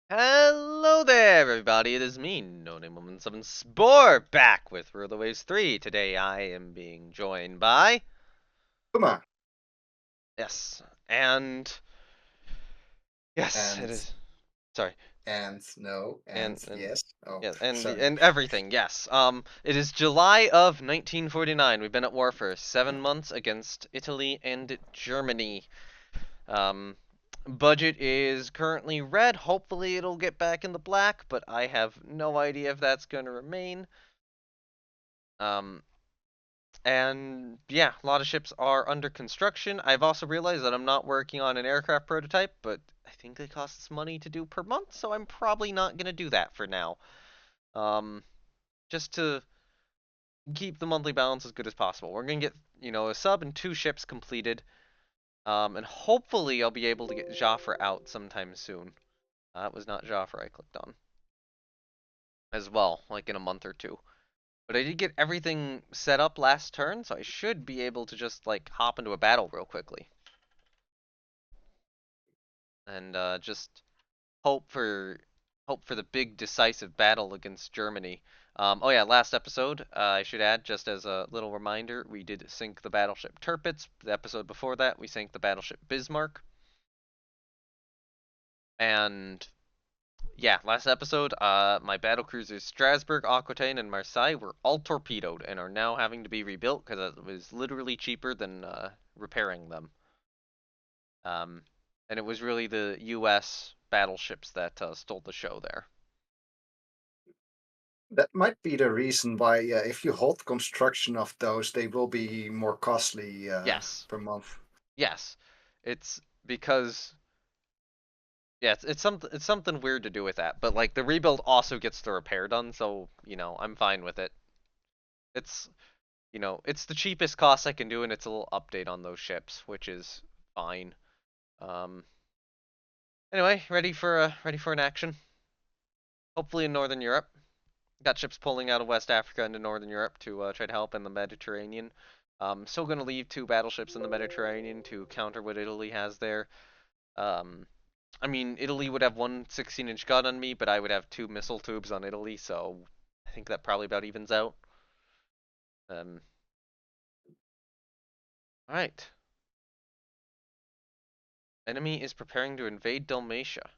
Hello there, everybody. It is me, No Name Woman 7 Spore, back with Rule the Waves 3. Today I am being joined by. Puma. Yes. And. Yes, it And is. Sorry. no and And yes. Oh, yeah, sorry. and everything, yes. It is July of 1949. We've been at war for 7 months against Italy and Germany. Um, Budget is currently red. Hopefully it'll get back in the black, but I have no idea if that's going to remain. Um, And yeah, a lot of ships are under construction. I've also realized that I'm not working on an aircraft prototype, but I think it costs money to do per month, so I'm probably not gonna do that for now. Um, just to keep the monthly balance as good as possible. We're gonna get, a sub and 2 ships completed. And hopefully I'll be able to get Joffre out sometime soon. That was not Joffre I clicked on. As well, like in a month or two. But I did get everything set up last turn, so I should be able to just like hop into a battle real quickly. And just hope for hope for the big decisive battle against Germany. Oh yeah, last episode, I should add, just as a little reminder, we did sink the battleship Tirpitz. The episode before that, we sank the battleship Bismarck. And yeah, last episode, my battle cruisers Strasbourg, Aquitaine, and Marseille were all torpedoed and are now having to be rebuilt because it was literally cheaper than repairing them. Um, and it was really the U.S. battleships that stole the show there. That might be the reason why, if you hold construction of those, they will be more costly Yes, per month. yes, it's because yeah, it's something weird to do with that, but like the rebuild also gets the repair done, so I'm fine with it. It's it's the cheapest cost I can do, and it's a little update on those ships, which is fine. Um, anyway, ready for an action. Hopefully in Northern Europe. Got ships pulling out of West Africa into Northern Europe to try to help in the Mediterranean. Still going to leave 2 battleships in the Mediterranean to counter what Italy has there. Um, I mean, Italy would have one 16-inch gun on me, but I would have 2 missile tubes on Italy, so I think that probably about evens out. Um, all right. Enemy is preparing to invade Dalmatia.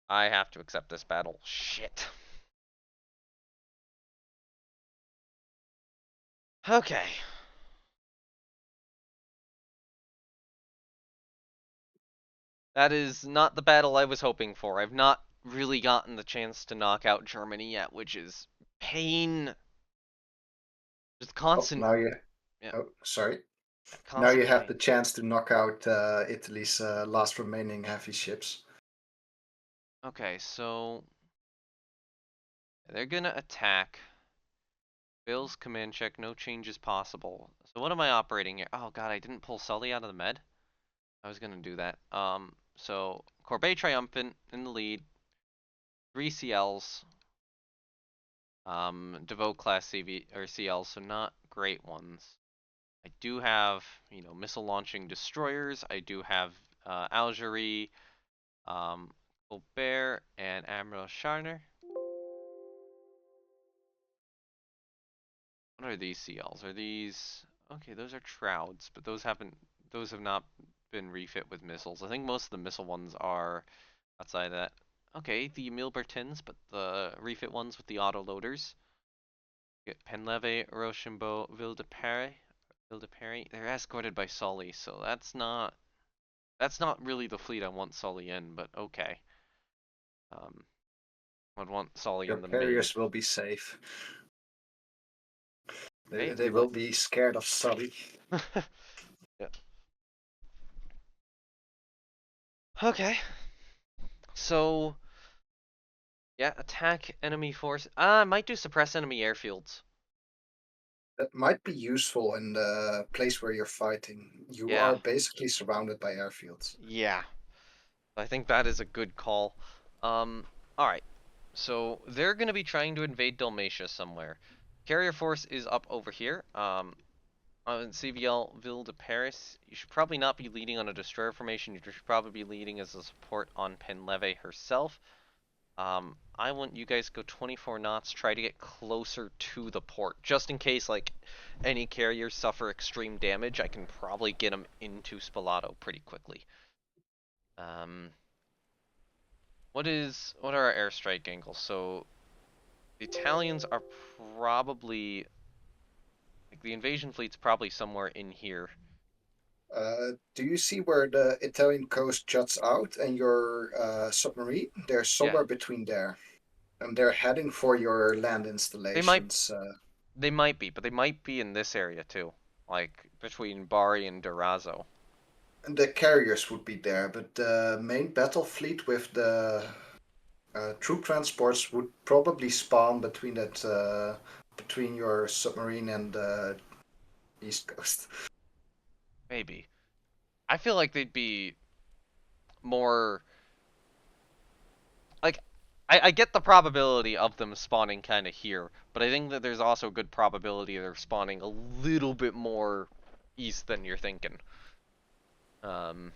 I have to accept this battle. Shit. Okay. That is not the battle I was hoping for. I've not really gotten the chance to knock out Germany yet, which is pain. Just Oh, constant, now you. yeah, Oh, sorry. Now constant you have pain. the chance to knock out Italy's last remaining heavy ships. Okay, so they're gonna attack. Bill's command check, no changes possible. So what am I operating here? Oh god, I didn't pull Sully out of the med. I was gonna do that. So Corbeil Triumphant in the lead, 3 CLs. DeVoe class CV or CLs, so not great ones. I do have, missile launching destroyers. I do have Algerie, um, Colbert, and Admiral Scharner. What are these CLs? Are these okay? Those are Trouds, but those have not been refit with missiles. I think most of the missile ones are outside of that. Okay, the Milbertins, but the refit ones with the autoloaders. Get Penleve, Rochambeau, Ville de Paris. They're escorted by Sully, so that's not really the fleet I want Sully in, but okay. Um, I'd want Sully Your in the main. carriers will be safe. They, Okay, they we will like. be scared of Sully. Yeah. Okay, so yeah, attack enemy force. I might do suppress enemy airfields. That might be useful in the place where you're fighting. You Yeah, are basically surrounded by airfields. yeah. I think that is a good call. All right. So they're gonna be trying to invade Dalmatia somewhere. Carrier force is up over here. CVL Ville de Paris, you should probably not be leading on a destroyer formation. You should probably be leading as a support on Penleve herself. I want you guys to go 24 knots, try to get closer to the port, just in case, like, any carriers suffer extreme damage. I can probably get them into Spalato pretty quickly. What are our airstrike angles? So, the Italians are probably, like, the invasion fleet's probably somewhere in here. Do you see where the Italian coast juts out and your submarine? They're Yeah, somewhere between there, and they're heading for your land they might installations. they might be, but they might be in this area too, like between Bari and Durazzo. And the carriers would be there, but the main battle fleet with the troop transports would probably spawn between that between your submarine and the east coast. Maybe. I feel like they'd be more like I get the probability of them spawning kind of here, but I think that there's also a good probability they're spawning a little bit more east than you're thinking. Um,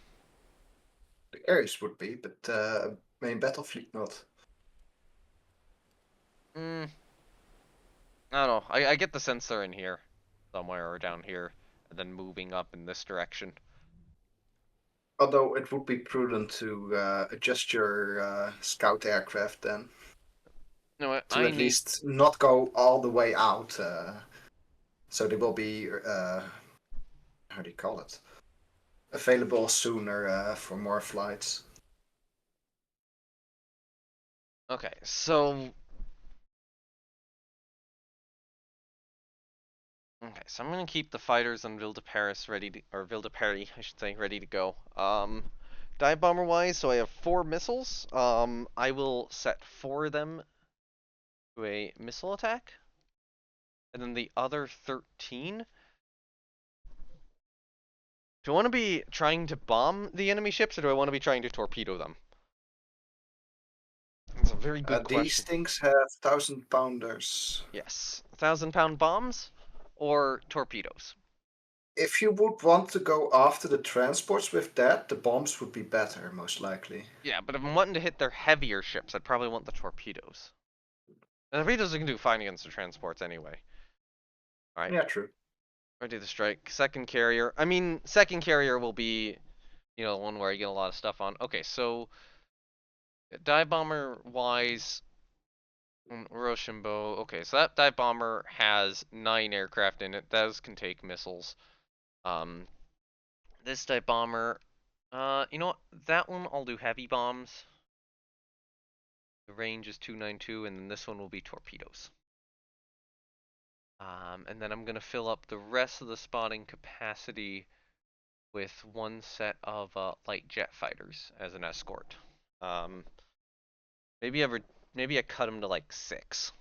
The carriers would be, but main battle fleet not. mm, I don't know. I get the sense they're in here somewhere or down here, and then moving up in this direction. Although it would be prudent to adjust your scout aircraft then You know what? to I at need. least not go all the way out. So they will be how do you call it? Available sooner for more flights. Okay, so I'm gonna keep the fighters on Ville de Paris ready to, or Ville de Paris, I should say, ready to go. Dive bomber wise, so I have 4 missiles. I will set 4 of them to a missile attack, and then the other 13. Do I want to be trying to bomb the enemy ships, or do I want to be trying to torpedo them? That's a very good These question. things have 1,000 pounders. Yes, 1,000-pound bombs or torpedoes. If you would want to go after the transports with that, the bombs would be better, most likely. Yeah, but if I'm wanting to hit their heavier ships, I'd probably want the torpedoes. The torpedoes can do fine against the transports anyway. Alright, Yeah, true. ready to strike. Second carrier. I mean, second carrier will be, the one where you get a lot of stuff on. Okay, so dive bomber wise, Rochambeau. Okay, so that dive bomber has 9 aircraft in it. Those can take missiles. Um, this dive bomber, you know what? That one I'll do heavy bombs. The range is 292, and then this one will be torpedoes. And then I'm gonna fill up the rest of the spotting capacity with one set of light jet fighters as an escort. Um, maybe ever maybe I cut them to like 6,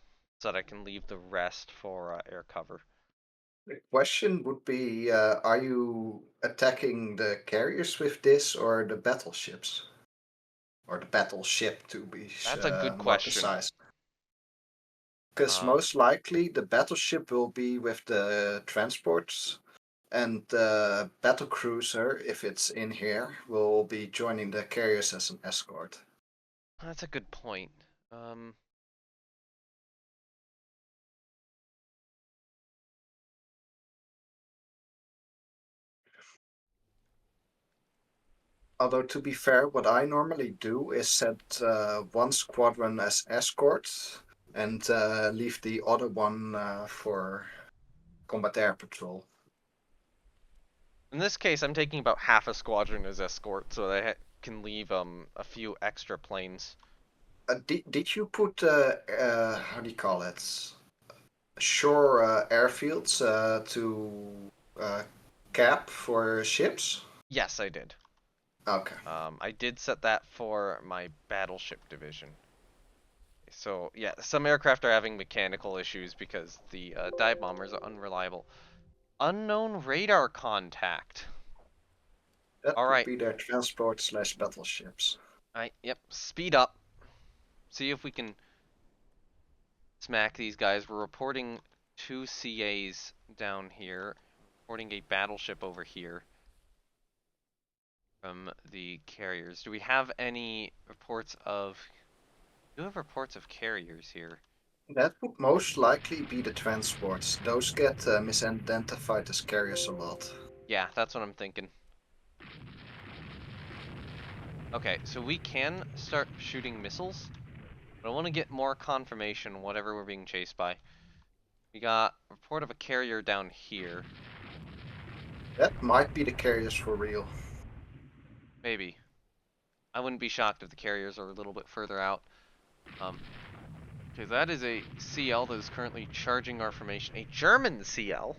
so that I can leave the rest for air cover. The question would be, are you attacking the carriers with this or the battleships? Or the battleship, to be That's a good more question. precise. Because Um, most likely the battleship will be with the transports, and the battle cruiser, if it's in here, will be joining the carriers as an escort. that's a good point. Um, Although, to be fair, what I normally do is set one squadron as escort and leave the other one for combat air patrol. in this case, I'm taking about half a squadron as escort, so they can leave a few extra planes. Did you put, how do you call it? Shore airfields to uh, cap for ships? Yes, I did. Okay. I did set that for my battleship division. So yeah, some aircraft are having mechanical issues because the dive bombers are unreliable. Unknown radar contact. That All would right. be their transport slash battleships. Yep. Speed up. See if we can smack these guys. We're reporting 2 CAs down here. reporting a battleship over here from the carriers. Do we have any reports of... Do we have reports of carriers here? That would most likely be the transports. Those get misidentified as carriers a lot. Yeah, that's what I'm thinking. Okay, so we can start shooting missiles, but I want to get more confirmation whatever we're being chased by. We got a report of a carrier down here. That might be the carriers for real. Maybe. I wouldn't be shocked if the carriers are a little bit further out. Okay, that is a CL that is currently charging our formation. A German CL.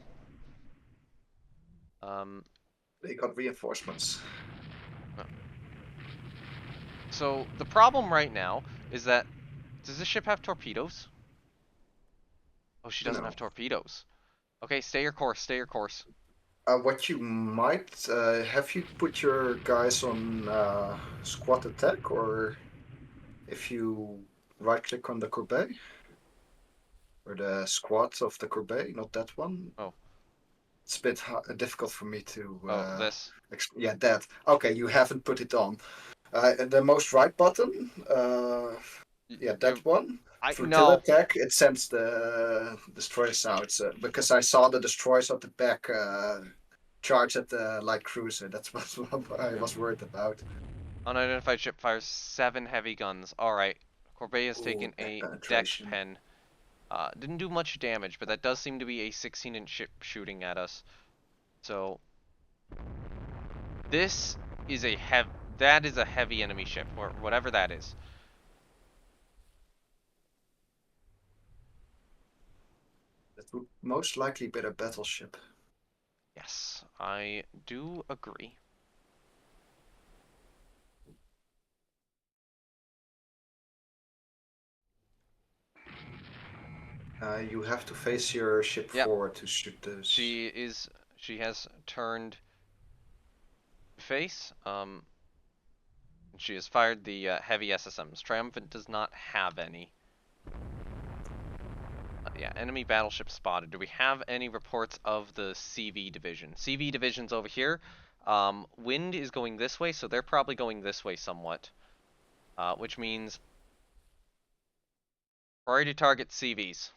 They got reinforcements. So the problem right now is that, does this ship have torpedoes? Oh, she doesn't No. have torpedoes. Okay, stay your course, stay your course. What you might have you put your guys on squad attack, or if you right click on the corbeille or the squad of the corbeille, not that one. Oh, It's a bit difficult for me to. oh, this. Yeah, that. Okay, you haven't put it on. The most right button. Yeah, that one. Flotilla No. attack. It sends the destroyers out because I saw the destroyers at the back charge at the light cruiser. That's what I was worried about. Unidentified ship fires 7 heavy guns. Alright. Corbeil has taken Ooh, a deck penetration. pen. Didn't do much damage, but that does seem to be a 16-inch ship shooting at us. So, this is a that is a heavy enemy ship, or whatever that is. That would most likely be a battleship. Yes, I do agree. You have to face your ship Yep, forward to shoot those. she has turned face. She has fired the heavy SSMs. Triumphant does not have any. Yeah, enemy battleship spotted. Do we have any reports of the CV division? CV division's over here. Wind is going this way, so they're probably going this way somewhat. Which means priority target CVs.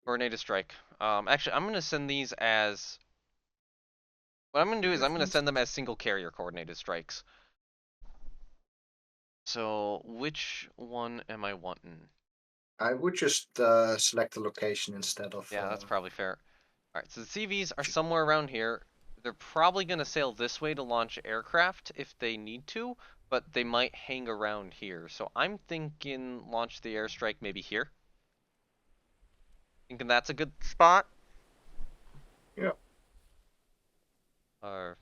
Coordinated strike. Actually, I'm going to send these as... What I'm going to do is I'm going to send them as single carrier coordinated strikes. So, which one am I wanting? I would just select a location instead of. Yeah, that's probably fair. Alright, so the CVs are somewhere around here. They're probably going to sail this way to launch aircraft if they need to, but they might hang around here. So I'm thinking launch the airstrike maybe here. Thinking that's a good spot? Yeah. Or,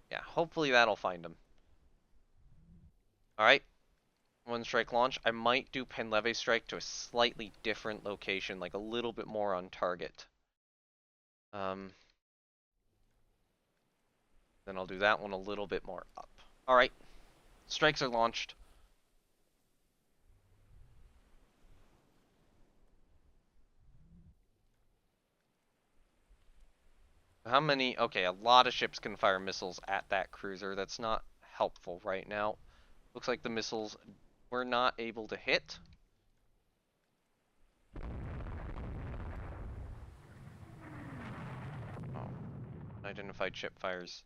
yeah, hopefully that'll find them. Alright, one strike launch. I might do Penleve strike to a slightly different location, like a little bit more on target. Then I'll do that one a little bit more up. Alright, strikes are launched. How many? Okay, a lot of ships can fire missiles at that cruiser. That's not helpful right now. Looks like the missiles were not able to hit. Oh, identified ship fires.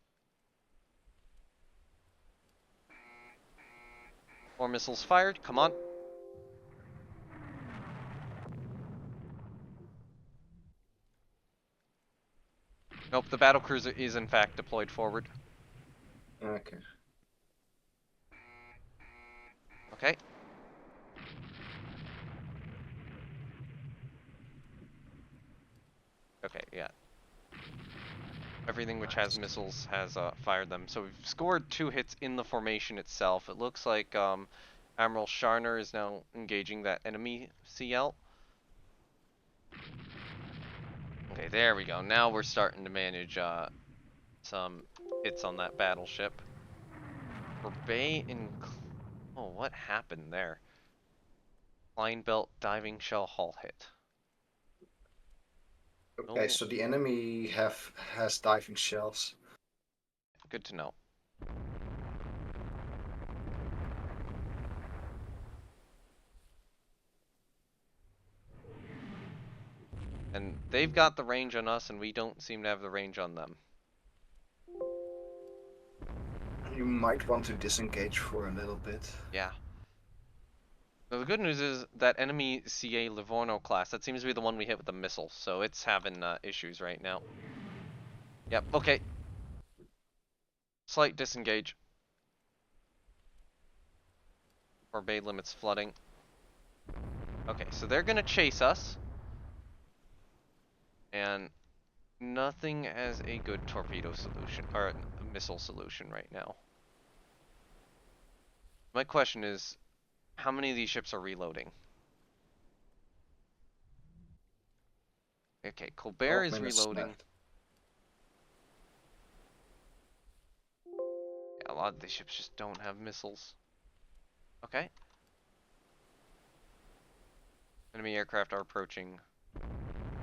More missiles fired. Come on. Nope, the battle cruiser is in fact deployed forward. Okay. Okay. Okay, yeah. Everything which has missiles has fired them. So we've scored 2 hits in the formation itself. It looks like Admiral Sharner is now engaging that enemy CL. Okay, there we go. Now we're starting to manage some hits on that battleship. For Bay and... Oh, what happened there? Line belt diving shell hull hit. Okay, so the enemy has diving shells. Good to know. And they've got the range on us, and we don't seem to have the range on them. You might want to disengage for a little bit. Yeah. So the good news is that enemy CA Livorno class, that seems to be the one we hit with the missile, so it's having issues right now. Yep, okay. Slight disengage. Or bay limits flooding. Okay, so they're gonna chase us. And nothing as a good torpedo solution, or a missile solution right now. My question is, how many of these ships are reloading? Okay, Colbert is reloading. Left. Yeah, a lot of these ships just don't have missiles. Okay. Enemy aircraft are approaching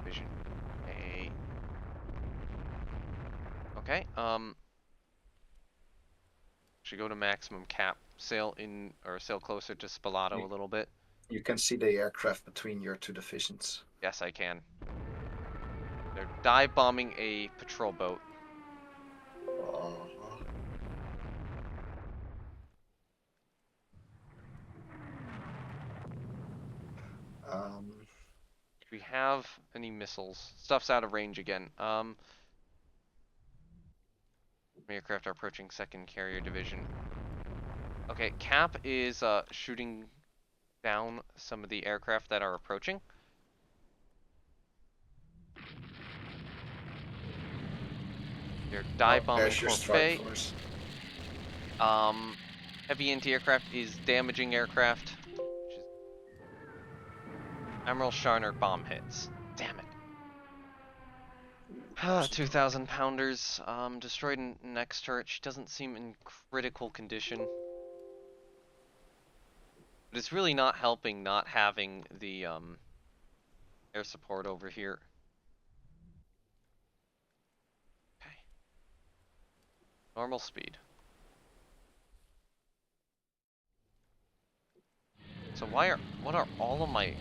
Vision A. Okay, should go to maximum cap. Sail in, or sail closer to Spalato a little bit. You can see the aircraft between your two divisions. Yes, I can. They're dive bombing a patrol boat. Oh. Do we have any missiles? Stuff's out of range again. Aircraft are approaching second carrier division. Okay, Cap is shooting down some of the aircraft that are approaching. They're dive bombing Corvette. Heavy anti-aircraft is damaging aircraft. Which is Admiral Sharner bomb hits. Damn it. 2,000 pounders. Destroyed next turret. She doesn't seem in critical condition. But it's really not helping not having the air support over here. Okay. Normal speed. So what are all of my...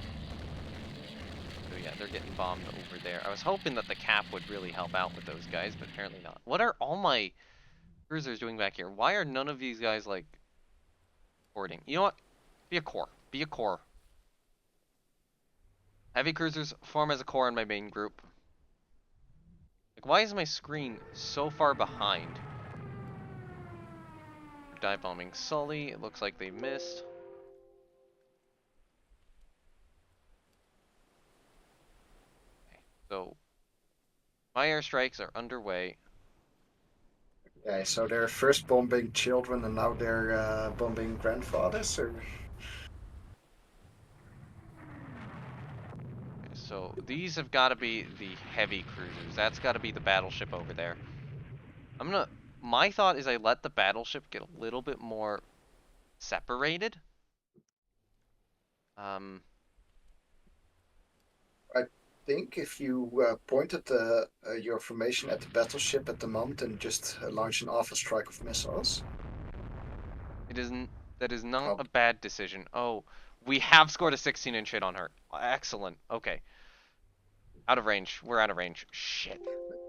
Oh yeah, they're getting bombed over there. I was hoping that the Cap would really help out with those guys, but apparently not. What are all my cruisers doing back here? Why are none of these guys, like, boarding? You know what? Be a core. Be a core. Heavy cruisers form as a core in my main group. Like, why is my screen so far behind? Dive bombing Sully. It looks like they missed. Okay, so my airstrikes are underway. Okay, so they're first bombing children and now they're bombing grandfathers, or? Okay, so these have got to be the heavy cruisers. That's got to be the battleship over there. My thought is I let the battleship get a little bit more separated. I think if you pointed your formation at the battleship at the moment and just launch an alpha strike of missiles. It isn't. That is not Oh. a bad decision. Oh, we have scored a 16-inch hit on her. Excellent. Okay. Out of range. We're out of range. Shit.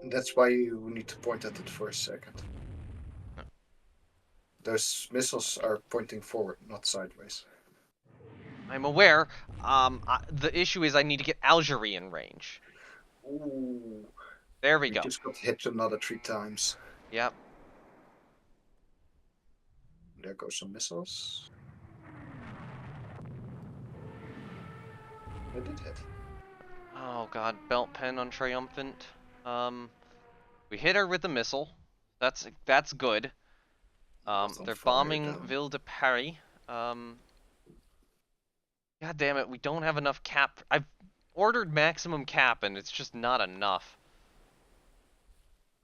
That's why you need to point at it for a second. Those missiles are pointing forward, not sideways. I'm aware. The issue is I need to get Algerie in range. Ooh. There we go. Just got hit another 3 times. Yep. There go some missiles. I did hit. Oh god, belt pen on Triumphant. We hit her with a missile. That's good. They're bombing Ville de Paris. God damn it, we don't have enough cap. I've ordered maximum cap and it's just not enough.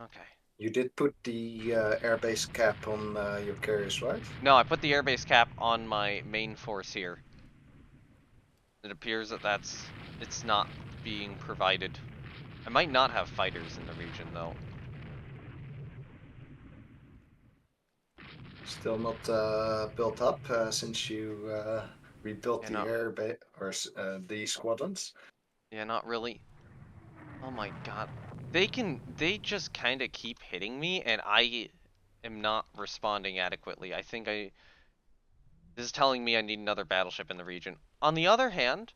Okay. You did put the airbase cap on your carriers, right? No, I put the airbase cap on my main force here. It appears that it's not being provided. I might not have fighters in the region though. Still not built up since you rebuilt Yeah, the not air base or the squadrons. yeah, not really. Oh my god. They just kind of keep hitting me and I am not responding adequately. This is telling me I need another battleship in the region. On the other hand,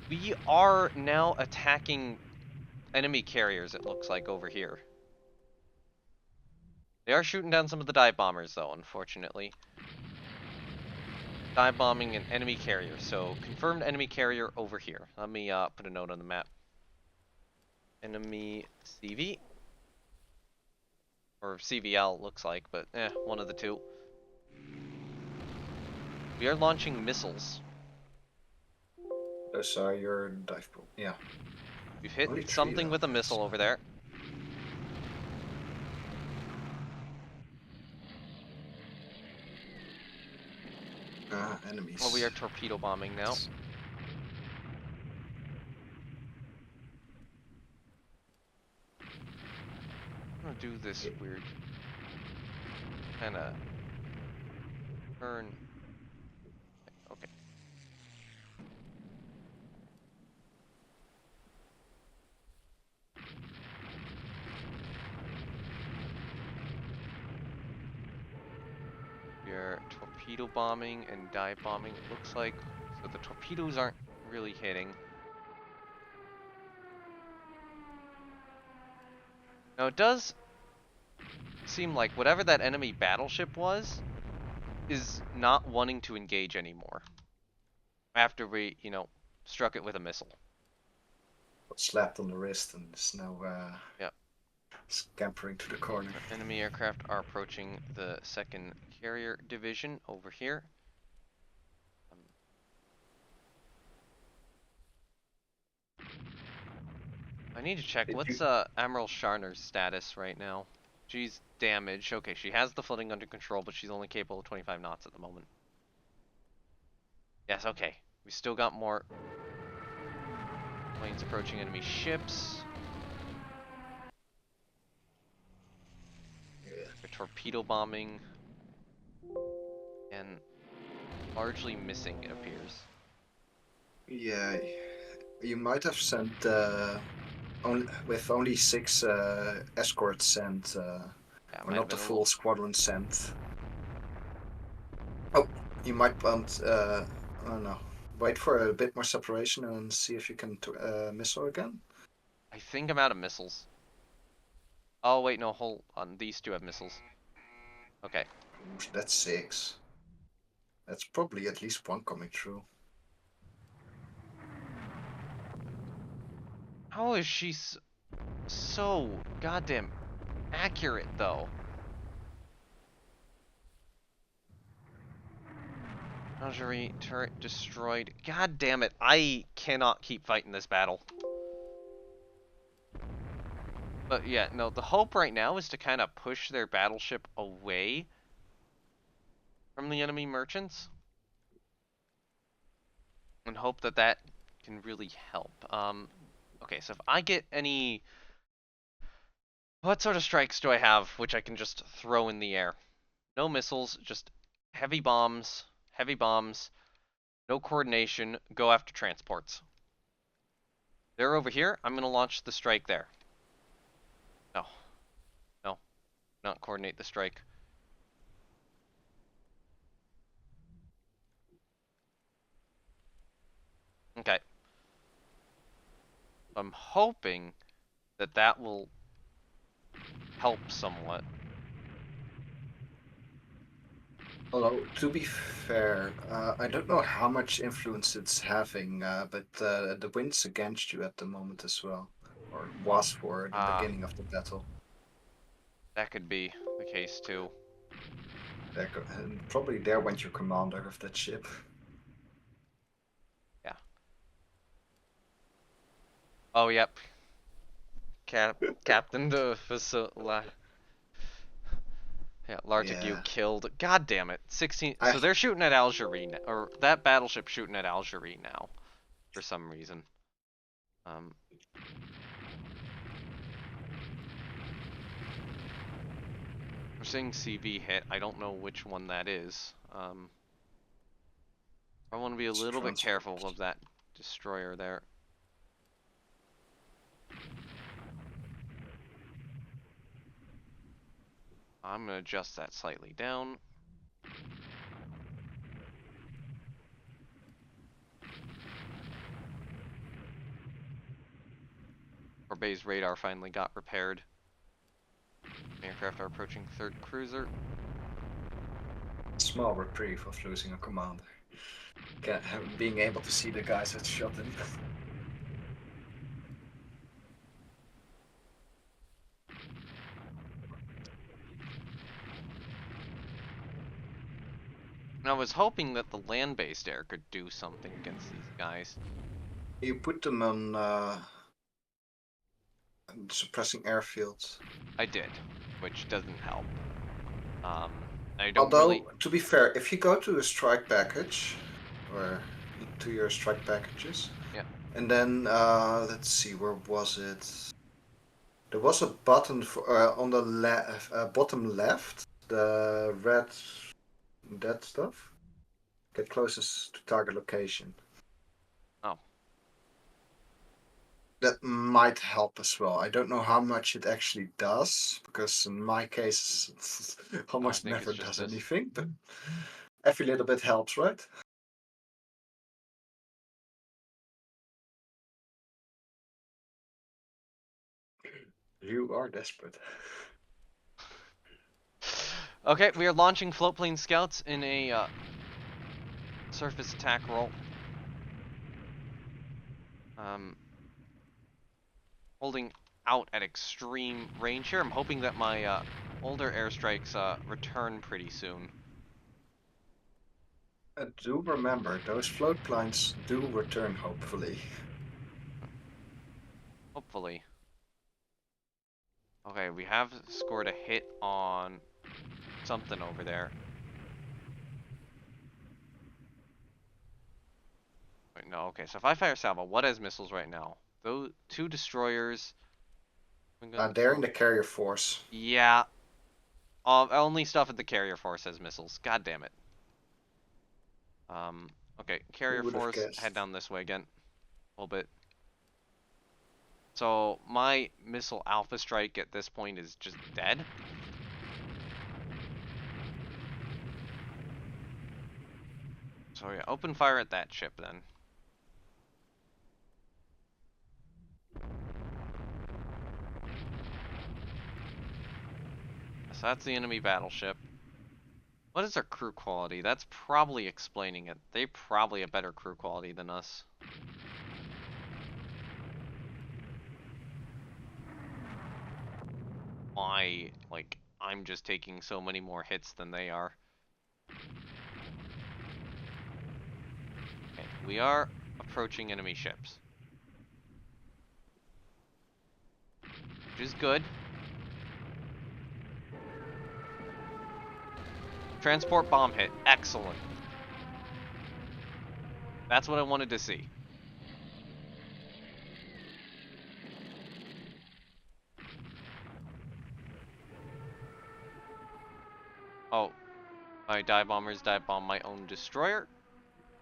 we are now attacking enemy carriers, it looks like, over here. They are shooting down some of the dive bombers, though, unfortunately. Dive bombing an enemy carrier, so confirmed enemy carrier over here. Let me put a note on the map. Enemy CV. Or CVL, looks like, but one of the two. We are launching missiles. Those are your dive bomb. Yeah. We've hit Only three something though. with a missile over there. Enemies. Well, we are torpedo bombing now. I'm gonna do this weird kind of turn. Okay. We are torpedo bombing and dive bombing, it looks like. So the torpedoes aren't really hitting. Now it does seem like whatever that enemy battleship was is not wanting to engage anymore. After we, struck it with a missile. Got slapped on the wrist and is now Yep. scampering to the corner. Enemy aircraft are approaching the 2nd Carrier Division over here. I need to check. What's Admiral Sharner's status right now? She's damaged. Okay, she has the flooding under control, but she's only capable of 25 knots at the moment. Yes, okay. We still got more planes approaching enemy ships. They're torpedo bombing. And largely missing, it appears. Yeah, you might have sent with only 6 escorts sent, Yeah, or might have not the been a full little. squadron sent. Oh, you might want, I don't know, wait for a bit more separation and see if you can missile again. I think I'm out of missiles. Oh, wait, no, hold on. These two have missiles. Okay. That's 6. That's probably at least one coming through. How is she so goddamn accurate, though? Lingerie turret destroyed. God damn it. I cannot keep fighting this battle. But yeah, no, the hope right now is to kind of push their battleship away from the enemy merchants. And hope that that can really help. Okay, so if I get any... What sort of strikes do I have which I can just throw in the air? No missiles, just heavy bombs, no coordination, go after transports. They're over here, I'm gonna launch the strike there. No, not coordinate the strike. Okay. I'm hoping that that will help somewhat. Although, to be fair, I don't know how much influence it's having, but the wind's against you at the moment as well, or was for the beginning of the battle. That could be the case too. And probably there went your commander of that ship. Yeah. Oh, yep. Captain the facility. Yeah, Lartigue killed. God damn it. 16. So they're shooting at Algerie now, or that battleship shooting at Algerie now, for some reason. We're seeing CV hit. I don't know which one that is. I want to be a little bit careful of that destroyer there. I'm going to adjust that slightly down. Our base radar finally got repaired. Aircraft are approaching third cruiser. Small reprieve of losing a commander. Being able to see the guys that shot him. And I was hoping that the land-based air could do something against these guys. You put them on suppressing airfields. I did, which doesn't help. I don't Although, really... to be fair, if you go to a strike package, or to your strike packages, Yeah. and then let's see, where was it? There was a button for, on the bottom left, the red, that stuff. Get closest to target location. Oh. That might help as well. I don't know how much it actually does, because in my case, it almost I think never it's just does this. anything, but every little bit helps, right? You are desperate. Okay, we are launching float plane scouts in a surface attack roll. Holding out at extreme range here. I'm hoping that my older airstrikes return pretty soon. Do remember, those float planes do return, hopefully. Hopefully. Okay, we have scored a hit on something over there. Wait, no, okay, so if I fire salvo, what has missiles right now? Those 2 destroyers. They're in the carrier force. Yeah. Only stuff at the carrier force has missiles. God damn it. Okay, carrier Who would have force, guessed? head down this way again. A little bit. So, my missile alpha strike at this point is just dead. So yeah, open fire at that ship then. So that's the enemy battleship. What is their crew quality? That's probably explaining it. They probably have better crew quality than us. Why, like, I'm just taking so many more hits than they are. Okay, we are approaching enemy ships. Which is good. Transport bomb hit. Excellent. That's what I wanted to see. Oh, my dive bombers dive bomb my own destroyer.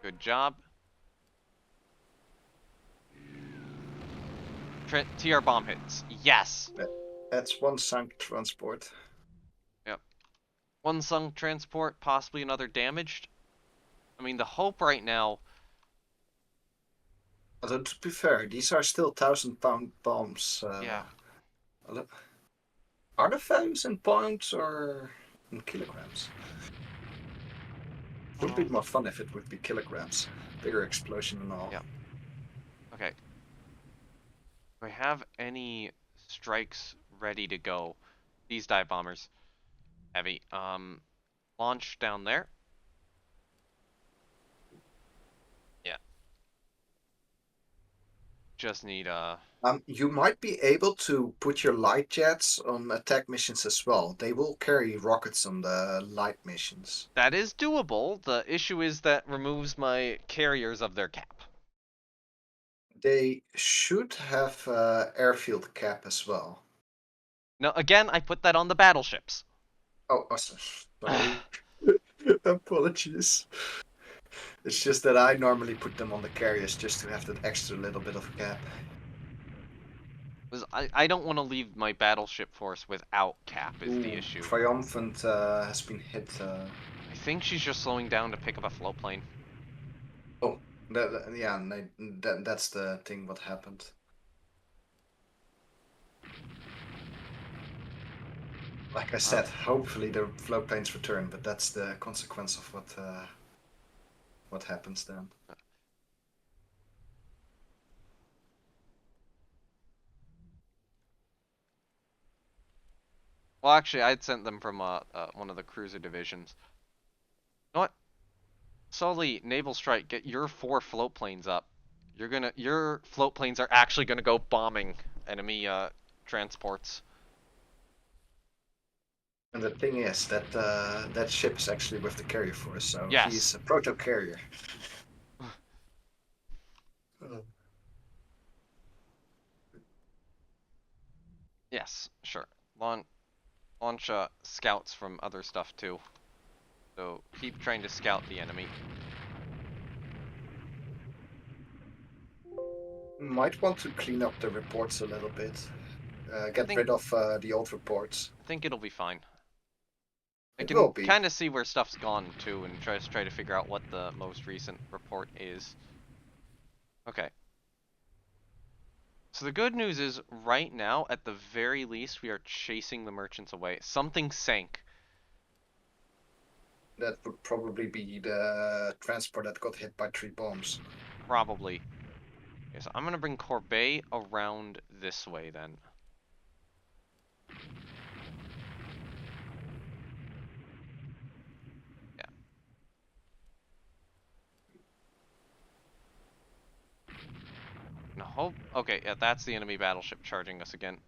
Good job. TR bomb hits. Yes. That's one sunk transport. Yep. One sunk transport, possibly another damaged. I mean, the hope right now. Although, to be fair, these are still 1,000-pound bombs. Yeah. Are the values in pounds or in kilograms? Would be more fun if it would be kilograms. Bigger explosion and all. Yeah. Okay. Do I have any strikes ready to go? These dive bombers. Heavy. Launch down there. Yeah. Just need You might be able to put your light jets on attack missions as well. They will carry rockets on the light missions. that is doable. The issue is that removes my carriers of their cap. They should have airfield cap as well. No, again, I put that on the battleships. Oh, sorry. Apologies. It's just that I normally put them on the carriers just to have that extra little bit of cap. I don't want to leave my battleship force without cap is the Ooh, issue. Triumphant has been hit. I think she's just slowing down to pick up a float plane. Oh, yeah, that's the thing. What happened? Like I said, hopefully the float planes return, but that's the consequence of what happens then. Well, actually, I'd sent them from one of the cruiser divisions. You know what? Sully, Naval Strike, get your 4 float planes up. Your float planes are actually gonna go bombing enemy transports. And the thing is that that ship is actually with the carrier force, so Yes. he's a proto carrier. Yes, sure. Launch scouts from other stuff too. So keep trying to scout the enemy. Might want to clean up the reports a little bit. I Get think rid of the old reports. I think it'll be fine. I It can will be. kind of see where stuff's gone too, and try to figure out what the most recent report is. Okay. So the good news is, right now, at the very least, we are chasing the merchants away. Something sank. That would probably be the transport that got hit by 3 bombs. Probably. Okay, so I'm gonna bring Corbet around this way then. Yeah. No hope. Okay, yeah, that's the enemy battleship charging us again.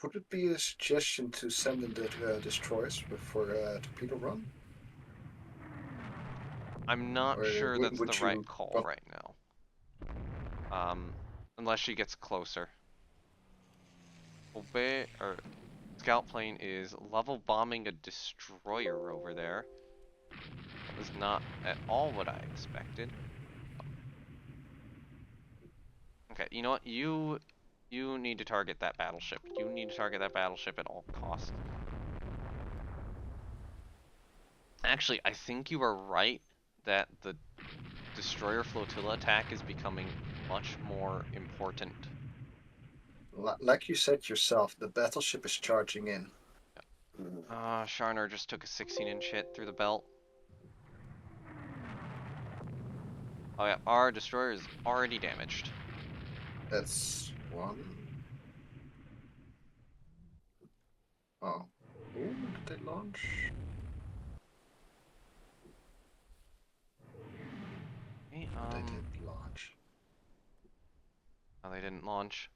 Would it be a suggestion to send in the destroyers for torpedo run? I'm not Or sure that's the would right you call want right now. Unless she gets closer. Corbet, or scout plane is level bombing a destroyer over there. That was not at all what I expected. Okay, you know what? You need to target that battleship. You need to target that battleship at all costs. Actually, I think you are right that the destroyer flotilla attack is becoming much more important. like you said yourself, the battleship is charging in. Sharner just took a 16-inch hit through the belt. Oh yeah, our destroyer is already damaged. That's one. Oh. Ooh, did they launch? Okay, They did launch. no, they didn't launch.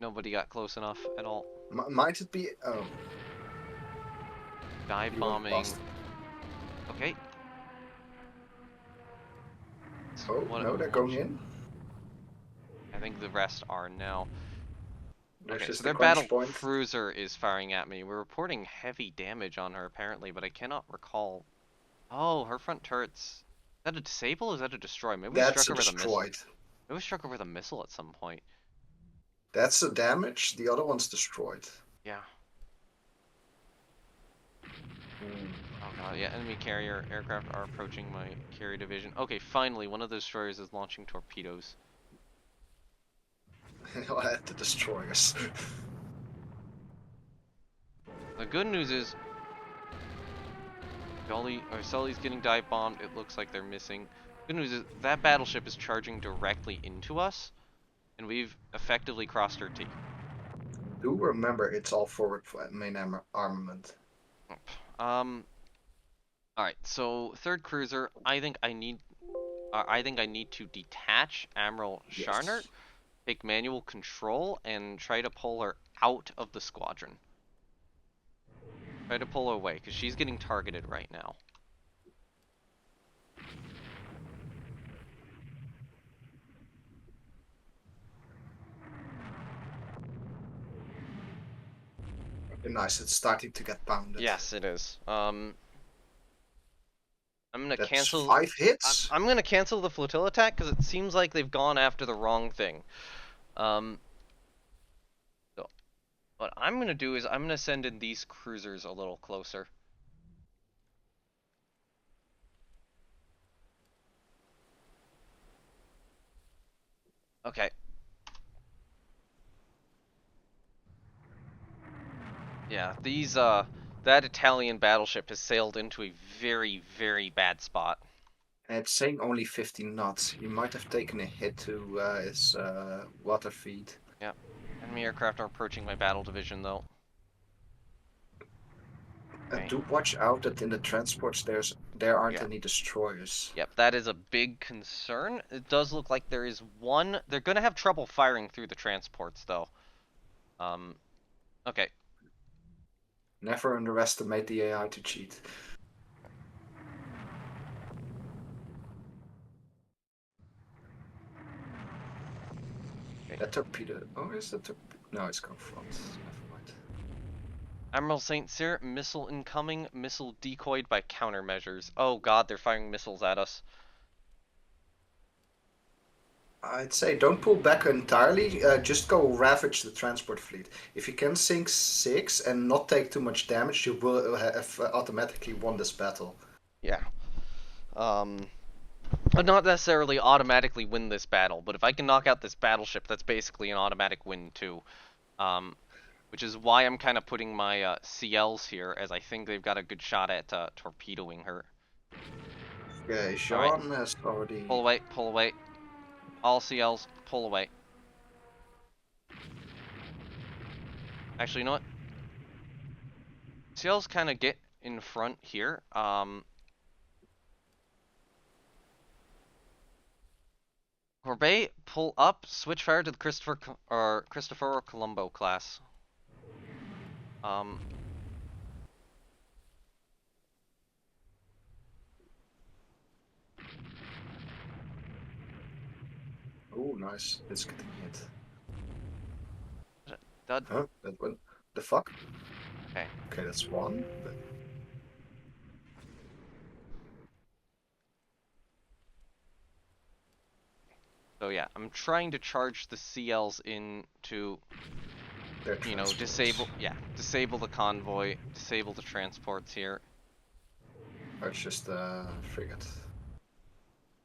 Nobody got close enough at all. Might it be? Oh, Dive you were bombing. busted. Okay. Oh What no, they're going launching? in. I think the rest are now. There's Okay, so just the their battle crunch point. cruiser is firing at me. We're reporting heavy damage on her apparently, but I cannot recall. Oh, her front turrets. Is that a disable or is that a destroy? Maybe we That's struck a her with a missile. destroyed. Maybe we struck her with a missile at some point. That's a damage. The other one's destroyed. Yeah. Mm. Oh god, yeah, enemy carrier aircraft are approaching my carrier division. Okay, finally, one of the destroyers is launching torpedoes. I'll add the destroyers. The good news is Sully's getting dive bombed. It looks like they're missing. Good news is that battleship is charging directly into us, and we've effectively crossed her T. Do remember, it's all forward main armament. Um. All right. So third cruiser. I think I need to detach Admiral Scharnert, Yes. take manual control, and try to pull her out of the squadron. Try to pull her away because she's getting targeted right now. Nice, it's starting to get pounded. Yes, it is. I'm gonna That's cancel. 5 hits. I'm gonna cancel the flotilla attack because it seems like they've gone after the wrong thing. Um, so what I'm gonna do is I'm gonna send in these cruisers a little closer. Okay. Yeah, that Italian battleship has sailed into a very, very bad spot. And it's saying only 15 knots. You might have taken a hit to its water feed. Yep. Enemy aircraft are approaching my battle division though. Okay. Do watch out that in the transports there aren't Yeah. any destroyers. Yep, that is a big concern. It does look like there is one. They're gonna have trouble firing through the transports though. Okay. Never underestimate the AI to cheat. That torpedo. Oh, is that torpedo? No, it's going front. Never mind. Admiral St. Cyr, missile incoming, missile decoyed by countermeasures. Oh god, they're firing missiles at us. I'd say don't pull back entirely. Just go ravage the transport fleet. If you can sink 6 and not take too much damage, you will have automatically won this battle. Yeah. I'd not necessarily automatically win this battle, but if I can knock out this battleship, that's basically an automatic win too. Which is why I'm kind of putting my CLs here, as I think they've got a good shot at torpedoing her. Yeah, Alright, Jean has already. pull away, pull away. All CLs, pull away. Actually, you know what? CLs kind of get in front here. Corbet, pull up, switch fire to the Christopher Colombo class. Oh, nice. It's getting hit. Dud. Huh? That one? The fuck? Okay. Okay, that's one. But... So yeah, I'm trying to charge the CLs into, you know, disable the convoy, disable the transports here. Or it's just a frigate.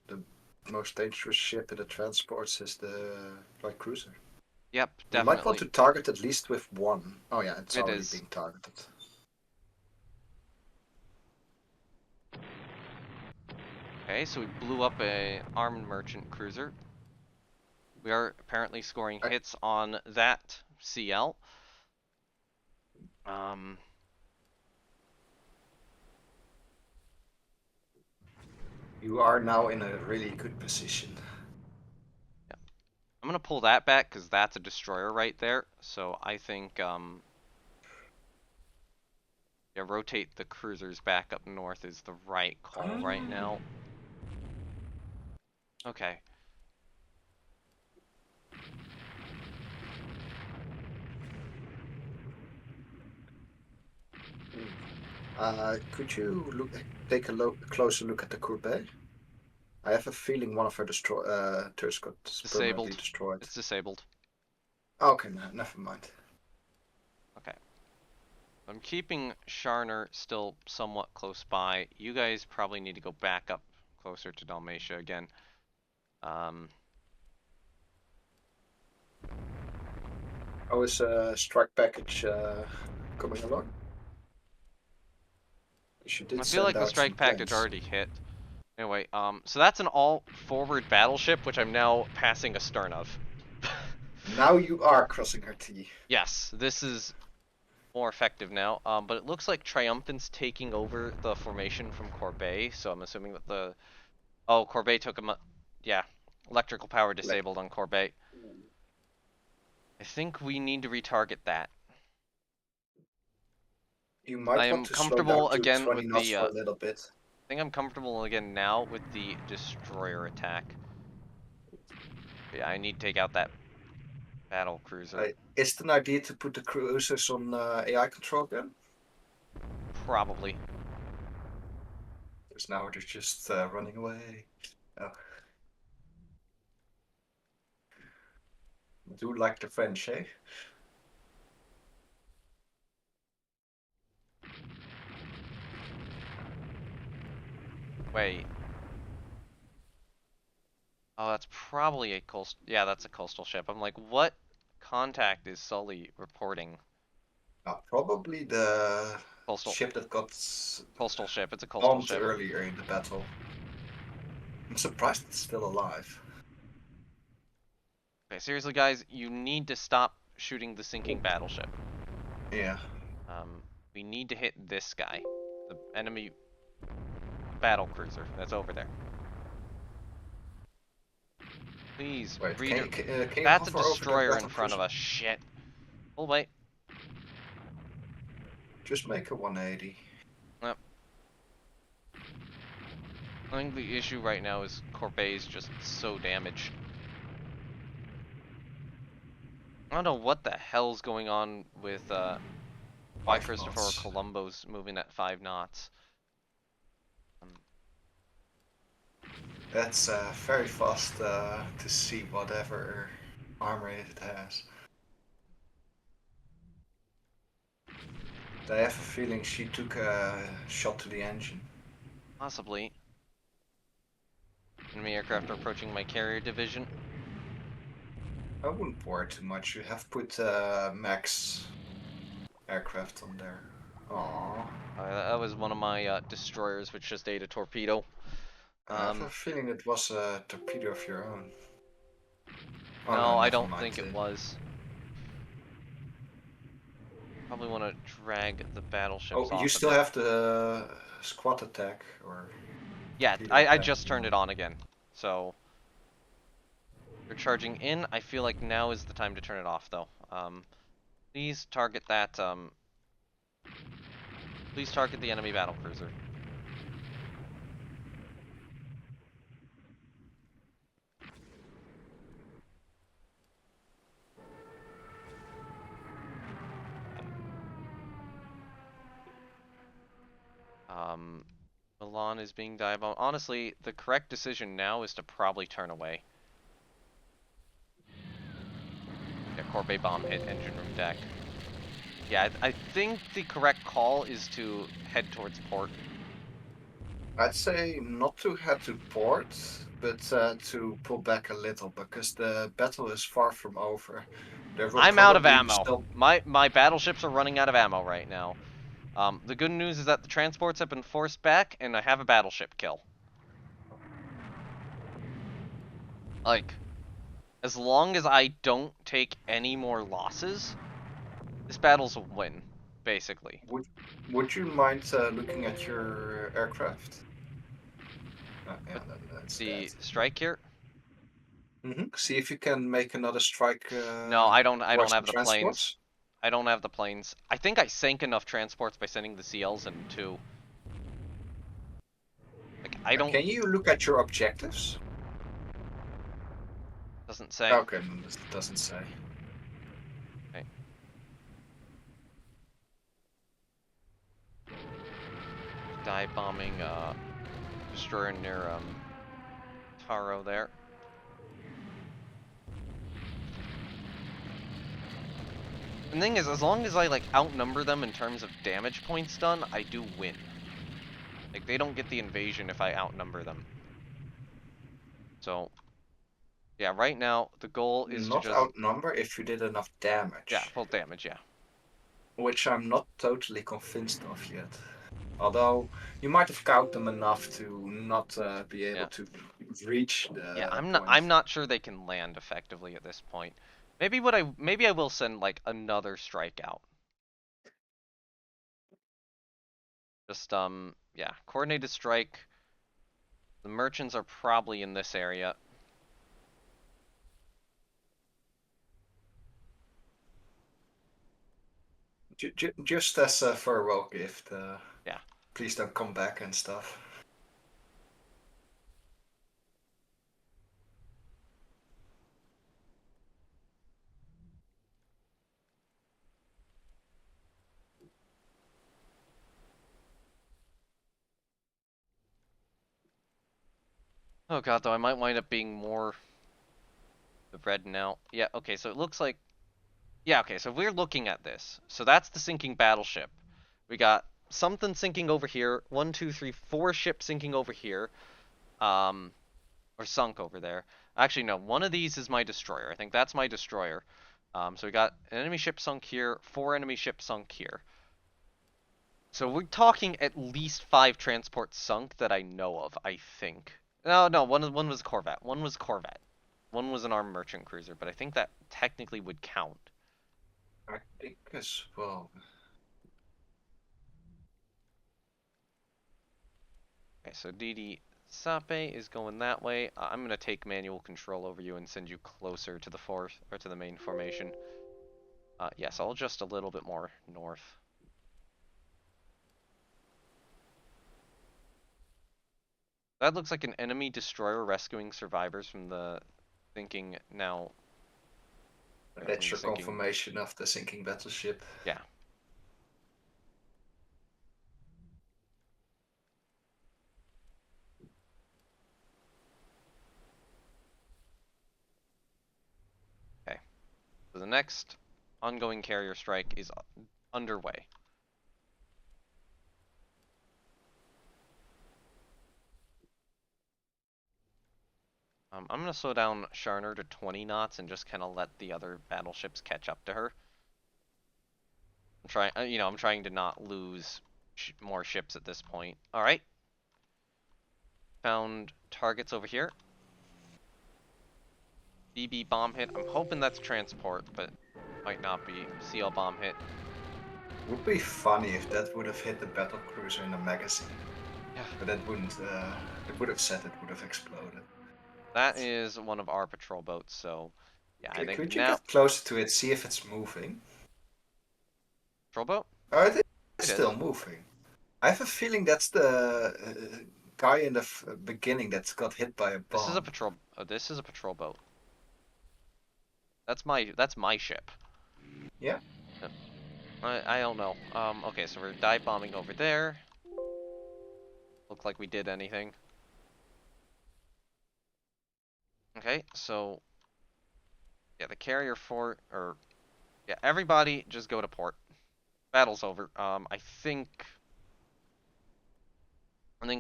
The most dangerous ship in the transports is the light cruiser. Yep, You might want definitely. to target at least with one. Oh yeah, it's It already is. being targeted. Okay, so we blew up a armed merchant cruiser. We are apparently scoring hits on that CL. You are now in a really good position. Yeah. I'm gonna pull that back because that's a destroyer right there. So I think yeah, rotate the cruisers back up north is the right call right now. Okay. Could you take a closer look at the Courbet? I have a feeling one of her turrets got permanently Disabled. destroyed. It's disabled. Okay, no, never mind. Okay. I'm keeping Sharner still somewhat close by. You guys probably need to go back up closer to Dalmatia again. How is strike package coming along? She did I feel send like the out some strike package planes. already hit. Anyway, so that's an all-forward battleship, which I'm now passing astern of. Now you are crossing her T. Yes, this is more effective now. But it looks like Triumphant's taking over the formation from Corbet, so I'm assuming that the... Oh, Corbet took him... Yeah, electrical power disabled on Corbet. I think we need to retarget that. You might I am want to slow down comfortable to again 20 with knots the... for a little bit. I think I'm comfortable again now with the destroyer attack. Yeah, I need to take out that battle cruiser. Is it an idea to put the cruisers on AI control again? Probably. Because now they're just running away. Oh. I do like the French, eh? Wait. Oh, that's probably a coastal. Yeah, that's a coastal ship. I'm like, what contact is Sully reporting? Probably the Coastal ship that got coastal ship. It's a coastal bombed ship. earlier in the battle. I'm surprised it's still alive. Okay, seriously, guys, you need to stop shooting the sinking battleship. Yeah. We need to hit this guy, the enemy battle cruiser that's over there. Please, Wait, reader. can you That's a hover over the destroyer in battle front of cruiser? us. Shit. Oh wait. Just make a 180. Yep. I think the issue right now is Corbet's just so damaged. I don't know what the hell's going on with why 5 Christopher knots. Columbo's moving at 5 knots. That's very fast to see whatever armor it has. I have a feeling she took a shot to the engine. Possibly. Enemy aircraft are approaching my carrier division. I wouldn't worry too much. You have put max aircraft on there. Aww. That was one of my destroyers, which just ate a torpedo. I have a feeling it was a torpedo of your own. Oh no, No, I never don't mind. think it was. Probably want to drag the battleships Oh, you off of still it. have the squad attack or Yeah, leader I attack? just turned it on again. So they're charging in. I feel like now is the time to turn it off, though. Please target that. Please target the enemy battle cruiser. Milan is being dive-bombed. Honestly, the correct decision now is to probably turn away. Yeah, Corbet bomb hit engine room deck. Yeah, I think the correct call is to head towards port. I'd say not to head to port, but to pull back a little because the battle is far from over. There will I'm out of probably ammo. still. My battleships are running out of ammo right now. The good news is that the transports have been forced back, and I have a battleship kill. Like, as long as I don't take any more losses, this battle's a win, basically. Would you mind looking at your aircraft? Yeah, But that's dead. the strike here? See if you can make another strike No, I don't. I don't towards the have the planes. transports. I don't have the planes. I think I sank enough transports by sending the CLs in too. Like, I don't. Can you look at your objectives? Doesn't say. Okay, it doesn't say. Okay. Dive bombing destroyer near Taro there. The thing is, as long as I like outnumber them in terms of damage points done, I do win. Like, they don't get the invasion if I outnumber them. So, yeah, right now the goal is to Not just, outnumber if you did enough yeah, damage, full damage, yeah. which I'm not totally convinced of yet. Although you might have cowed them enough to not be able Yeah. to reach Yeah, the I'm point. not sure they can land effectively at this point. Maybe I will send like another strike out. Just yeah, coordinated strike. The merchants are probably in this area. Just as a farewell gift. Yeah. Please don't come back and stuff. Oh god, though, I might wind up being more the red now. Yeah, okay, so it looks like... Yeah, okay, so if we're looking at this, so that's the sinking battleship. We got something sinking over here. 1, 2, 3, 4 ships sinking over here. Um, or sunk over there. Actually, no, one of these is my destroyer. I think that's my destroyer. So we got an enemy ship sunk here, 4 enemy ships sunk here. So we're talking at least 5 transports sunk that I know of, I think. No, one was a Corvette. One was a Corvette. One was an armed merchant cruiser, but I think that technically would count. I think as well. Okay, so DD Sape is going that way. I'm gonna take manual control over you and send you closer to the force or to the main formation. Yes, I'll adjust a little bit more north. That looks like an enemy destroyer rescuing survivors from the sinking now. That's From the your sinking. confirmation of the sinking battleship. Yeah. Okay. So the next ongoing carrier strike is underway. I'm gonna slow down Sharner to 20 knots and just kind of let the other battleships catch up to her. I'm trying, I'm trying to not lose more ships at this point. All right. Found targets over here. BB bomb hit. I'm hoping that's transport, but might not be. CL bomb hit. Would be funny if that would have hit the battle cruiser in the magazine. Yeah. But that wouldn't. It would have said it would have exploded. That is one of our patrol boats, so yeah, I think Could you now get closer to it, see if it's moving? patrol boat? Oh, it is It is. still moving. I have a feeling that's the guy in the beginning that got hit by a This is a bomb. patrol. This is a patrol boat. That's my ship. Yeah. I don't know. Okay, so we're dive bombing over there. Look like we did anything. Okay, so yeah, the carrier fort, or yeah, everybody just go to port. Battle's over. I think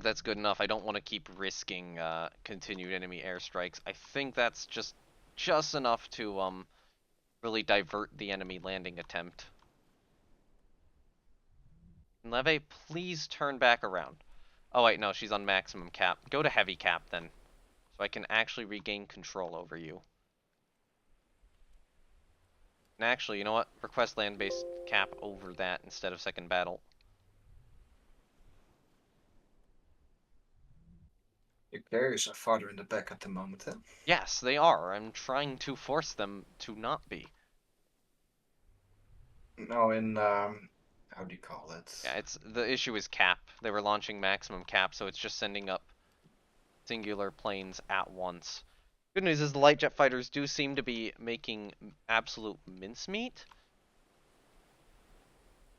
that's good enough. I don't want to keep risking continued enemy airstrikes. I think that's just enough to really divert the enemy landing attempt. Leve, please turn back around. Oh wait, no, she's on maximum cap. Go to heavy cap then, so I can actually regain control over you. And actually, you know what? Request land-based cap over that instead of second battle. Your carriers are farther in the back at the moment, then. Yes, they are. I'm trying to force them to not be. No, in how do you call it? Yeah, the issue is cap. They were launching maximum cap, so it's just sending up singular planes at once. Good news is the light jet fighters do seem to be making absolute mincemeat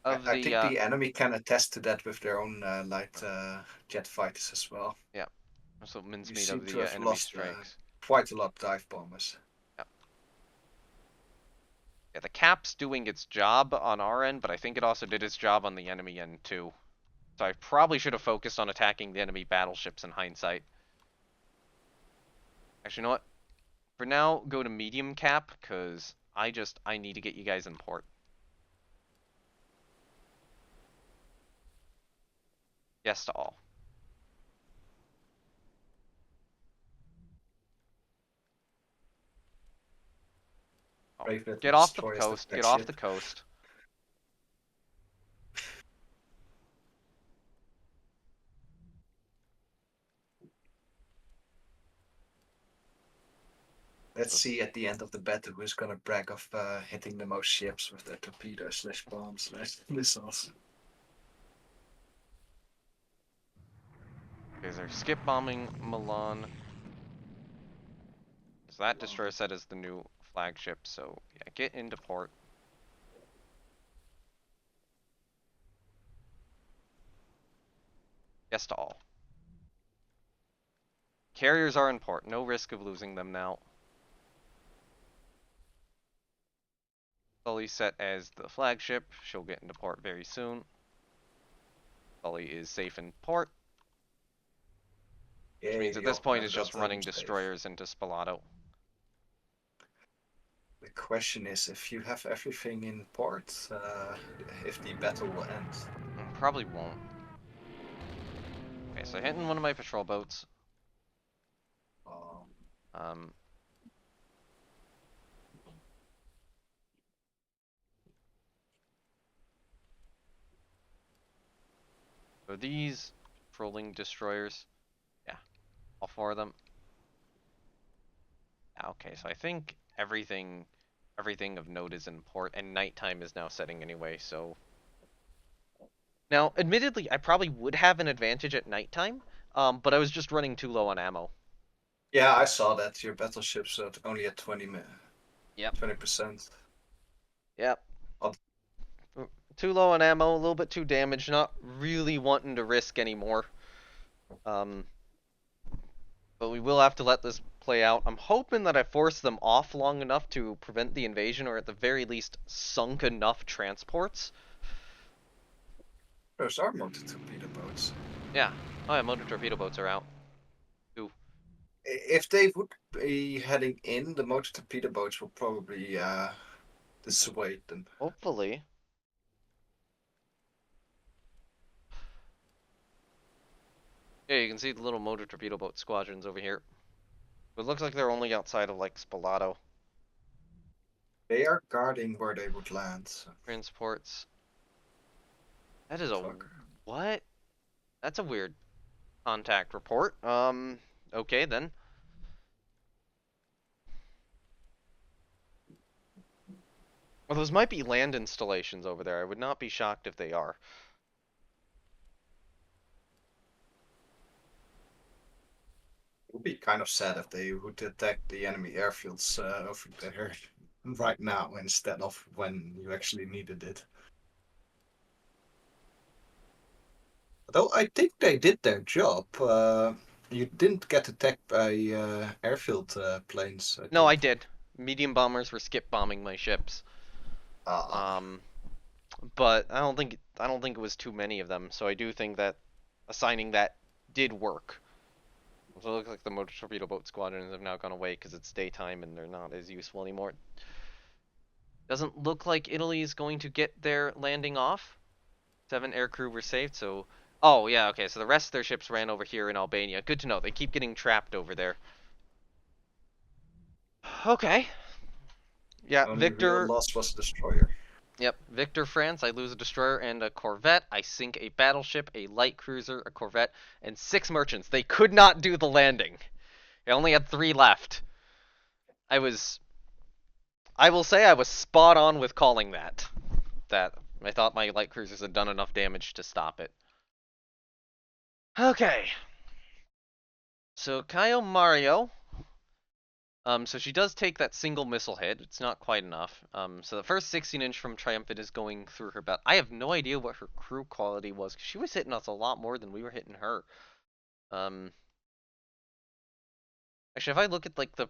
of I the think the enemy can attest to that with their own light jet fighters as well. yeah, absolute You mincemeat seem of to the have enemy lost strikes. quite a lot of dive bombers. Yeah. Yeah, the cap's doing its job on our end, but I think it also did its job on the enemy end too. So I probably should have focused on attacking the enemy battleships in hindsight. Actually, you know what? For now, go to medium cap, because I need to get you guys in port. Yes to all. Oh. Brave little Get off the destroyers the coast, get off flagship. the coast. Let's see at the end of the battle who's gonna brag of hitting the most ships with their torpedoes slash bombs slash missiles. Okay, they're skip bombing Milan. So that destroyer set is the new flagship, so yeah, get into port. Yes to all. Carriers are in port. No risk of losing them now. Sully set as the flagship. She'll get into port very soon. Sully is safe in port, which Yay, means at the this old point man it's just got them running safe. destroyers into Spalato. The question is if you have everything in port, if the battle will end. Probably won't. Okay, so hitting one of my patrol boats. Um, Um, so these patrolling destroyers, yeah, all four of them. Okay, so I think everything of note is in port, and nighttime is now setting anyway, so now admittedly I probably would have an advantage at nighttime, but I was just running too low on ammo. yeah, I saw that your battleships are only at Yep. 20%. Yep. Oh, Too low on ammo, a little bit too damaged, not really wanting to risk anymore. Um, but we will have to let this play out. I'm hoping that I force them off long enough to prevent the invasion, or at the very least sunk enough transports. those are motor torpedo boats. Yeah. Oh yeah, motor torpedo boats are out. Ooh. If they would be heading in, the motor torpedo boats will probably dissuade them. Hopefully. Yeah, you can see the little motor torpedo boat squadrons over here. It looks like they're only outside of like Spalato. They are guarding where they would land. So. Transports. That is a Fuck. what? That's a weird contact report. Okay then. Well, those might be land installations over there. I would not be shocked if they are. It would be kind of sad if they would attack the enemy airfields over there right now instead of when you actually needed it. Though I think they did their job. You didn't get attacked by airfield planes, I No, I think. did. Medium bombers were skip bombing my ships. Ah, Um, but I don't think it was too many of them. So I do think that assigning that did work. So it looks like the motor torpedo boat squadrons have now gone away because it's daytime and they're not as useful anymore. Doesn't look like Italy is going to get their landing off. 7 aircrew were saved, so... Oh, yeah, okay, so the rest of their ships ran over here in Albania. Good to know. They keep getting trapped over there. Okay. Yeah, only real Victor... loss was a destroyer. Yep, Victor France, I lose a destroyer and a corvette. I sink a battleship, a light cruiser, a corvette, and 6 merchants. They could not do the landing. I only had 3 left. I was... I will say I was spot on with calling that. That I thought my light cruisers had done enough damage to stop it. Okay. So Caio Mario, so she does take that single missile hit. It's not quite enough. So the first 16-inch from Triumphant is going through her belt. I have no idea what her crew quality was, 'cause she was hitting us a lot more than we were hitting her. Um, actually, if I look at like the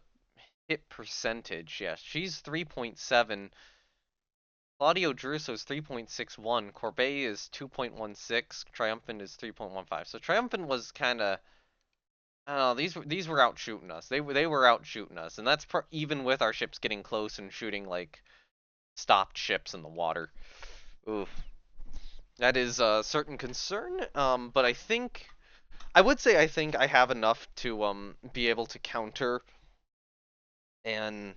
hit percentage, yes, she's 3.7. Claudio Druso's 3.61. Corbet is 2.16. Triumphant is 3.15. So Triumphant was kind of... I don't know, these were out shooting us. They were out shooting us, and that's even with our ships getting close and shooting like stopped ships in the water. Oof, that is a certain concern. But I think I have enough to be able to counter and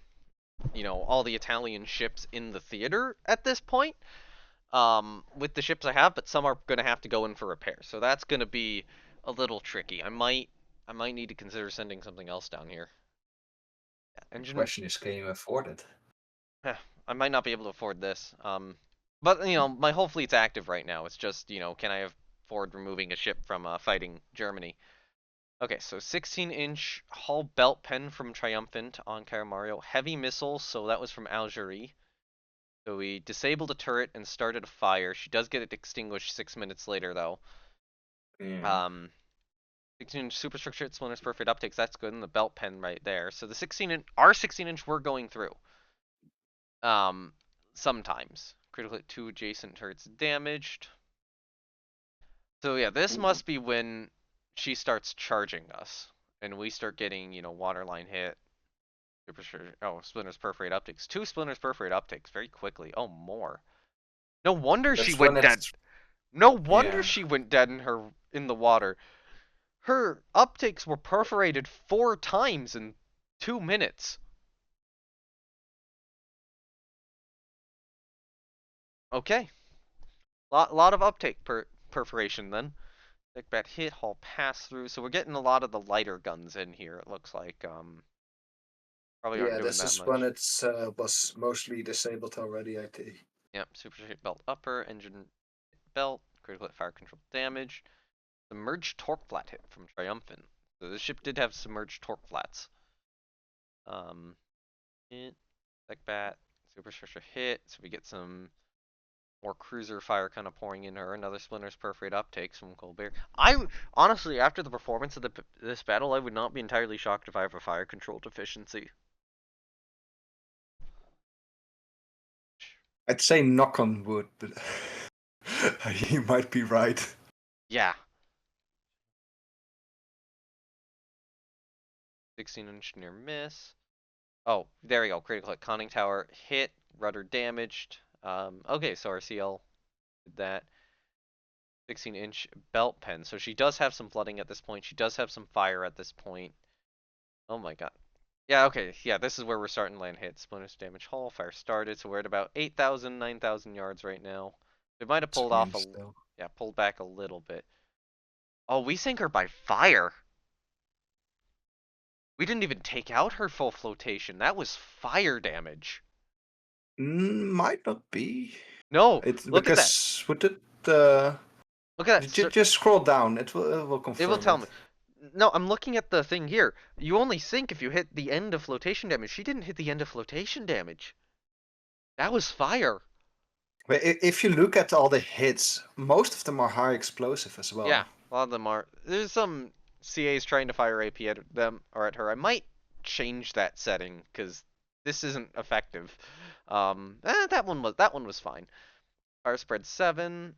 all the Italian ships in the theater at this point. With the ships I have, but some are gonna have to go in for repair, so that's gonna be a little tricky. I might need to consider sending something else down here. The Engine. question is, can you afford it? I might not be able to afford this. But my whole fleet's active right now. It's just, can I afford removing a ship from fighting Germany? Okay, so 16-inch hull belt pen from Triumphant on Caramario. Heavy missiles, so that was from Algerie. So we disabled a turret and started a fire. She does get it extinguished 6 minutes later, though. Yeah. Um, 16-inch superstructure hit splinters perforate optics. That's good. And the belt pen right there. So the 16-inch, our 16-inch, we're going through. Sometimes critical hit 2 adjacent turrets damaged. So yeah, this must be when she starts charging us, and we start getting waterline hit. Oh, splinters perforate optics. 2 splinters perforate optics very quickly. Oh, more. No wonder she That's when went dead. it's No wonder yeah. she went dead in the water. Her optics were perforated 4 times in 2 minutes. Okay, lot of uptake perforation then. Thick bat hit, hull pass through. So we're getting a lot of the lighter guns in here. It looks like probably aren't Yeah, doing this that is when much. it's was mostly disabled already, I think. Yep, super hit belt upper, engine belt, critical hit fire control damage. Submerged torque flat hit from Triumphant. So the ship did have submerged torque flats. Hit, thick bat, superstructure hit. So we get some more cruiser fire kind of pouring in her. Another splinters perforate uptakes from Colbert. I honestly, after the performance of this battle, I would not be entirely shocked if I have a fire control deficiency. I'd say knock on wood, but you might be right. Yeah. 16-inch near miss. Oh, there we go. Critical hit. Conning tower hit. Rudder damaged. Okay, so our CL did that. 16-inch belt pen. So she does have some flooding at this point. She does have some fire at this point. Oh my god. Yeah, okay. Yeah, this is where we're starting to land hits. Splinters damage hull. Fire started. So we're at about 8,000, 9,000 yards right now. We might have It's pulled off green a... still. Yeah, pulled back a little bit. Oh, we sank her by fire. We didn't even take out her full flotation. That was fire damage. Might not be. No, It's look at that. because with it Look at that. just scroll down. It will It will confirm tell me. it. No, I'm looking at the thing here. You only sink if you hit the end of flotation damage. She didn't hit the end of flotation damage. That was fire. But if you look at all the hits, most of them are high explosive as Yeah, well. a lot of them are. There's some CAs trying to fire AP at them or at her. I might change that setting because this isn't effective. That one was fine. Fire spread 7.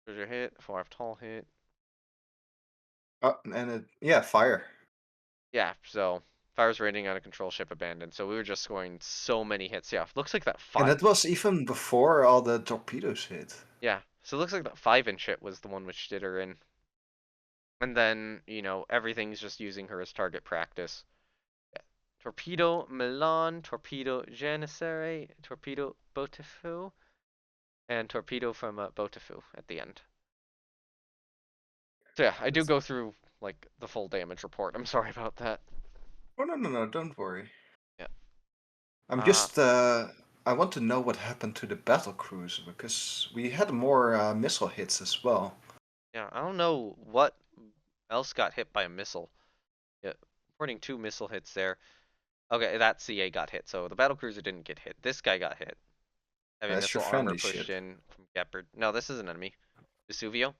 There's your hit. 4 tall hit. And yeah, fire. Yeah, so fire's raining out of control, ship abandoned. So we were just scoring so many hits. Yeah, looks like that And 5. that was even before all the torpedoes hit. Yeah, so it looks like that 5-inch hit was the one which did her in. And then, everything's just using her as target practice. Yeah. Torpedo Milan, Torpedo Janissary, Torpedo Botafu, and Torpedo from Botafu at the end. So yeah, I do go through like the full damage report. I'm sorry about that. Oh no, don't worry. Yeah. I'm Uh just I want to know what happened to the battle cruiser because we had more missile hits as well. yeah, I don't know what else got hit by a missile. Yeah, reporting 2 missile hits there. Okay, that CA got hit, so the battle cruiser didn't get hit. This guy got hit. Heavy That's your missile armor friendly pushed ship. in from Gepard. No, this is an enemy. Vesuvio,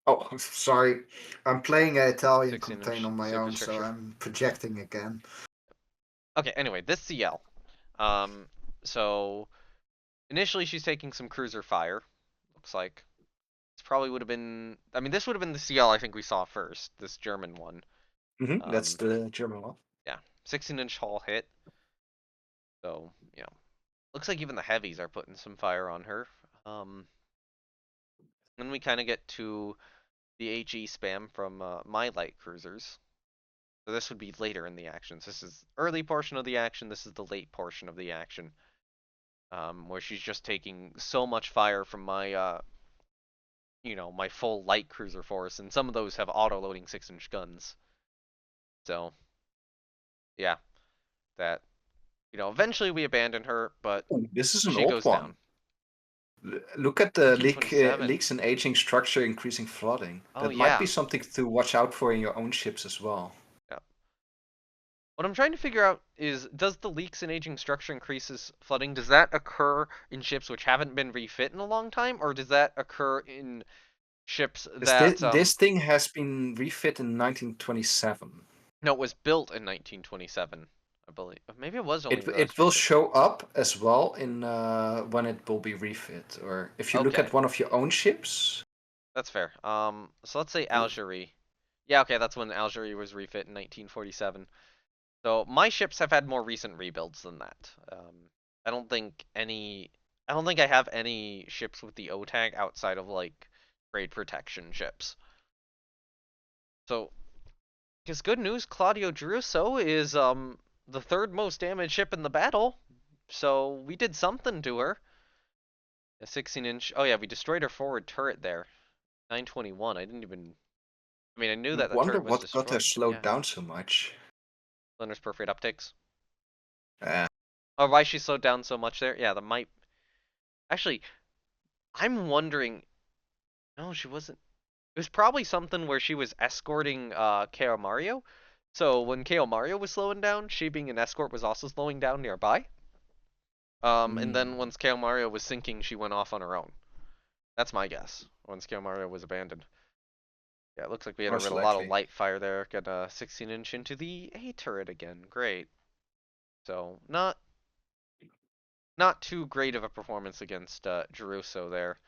Oh, sorry. I'm playing an Italian campaign 16-inch on my own, so superstructure. I'm projecting again. Okay, anyway, this CL. So initially she's taking some cruiser fire. Looks like this probably would have been. I mean, this would have been the CL I think we saw first. This German one. That's Um, the German one. yeah, 16-inch hull hit. So looks like even the heavies are putting some fire on her. Then we kind of get to the HE spam from my light cruisers. So this would be later in the actions. This is early portion of the action. This is the late portion of the action, where she's just taking so much fire from my, my full light cruiser force, and some of those have auto-loading 6-inch guns. So, yeah, that eventually we abandon her, but Ooh, this is an she old goes one. down. Look at the 1927. leaks and aging structure increasing flooding. Oh That might be yeah. something to watch out for in your own ships as well. Yeah. What I'm trying to figure out is, does the leaks in aging structure increases flooding, does that occur in ships which haven't been refit in a long time, or does that occur in ships This, that this thing has been refit in 1927. no, it was built in 1927, I believe. Maybe it was only It will refit. show up as well in when it will be refit, or if you look Okay, at one of your own ships. that's fair. So let's say Algerie. Yeah, okay, that's when Algerie was refit in 1947. So my ships have had more recent rebuilds than that. I don't think any. I don't think I have any ships with the O tag outside of like trade protection ships. So, because good news, Claudio Druso is the third most damaged ship in the battle. So we did something to her. A 16-inch. Oh yeah, we destroyed her forward turret there. 921. I didn't even. I mean, I knew I that the wonder turret was what got her destroyed, but slowed yeah. down so much. Lender's perfect upticks. Uh, Oh, why she slowed down so much there? Yeah, the might. Actually, I'm wondering. No, she wasn't. It was probably something where she was escorting Caio Mario. So when Caio Mario was slowing down, she being an escort was also slowing down nearby. And then once Caio Mario was sinking, she went off on her own. That's my guess. Once Caio Mario was abandoned. Yeah, it looks like we had a Most lot of likely. light fire there. Got a 16-inch into the A turret again. Great. So not too great of a performance against Jeruso there.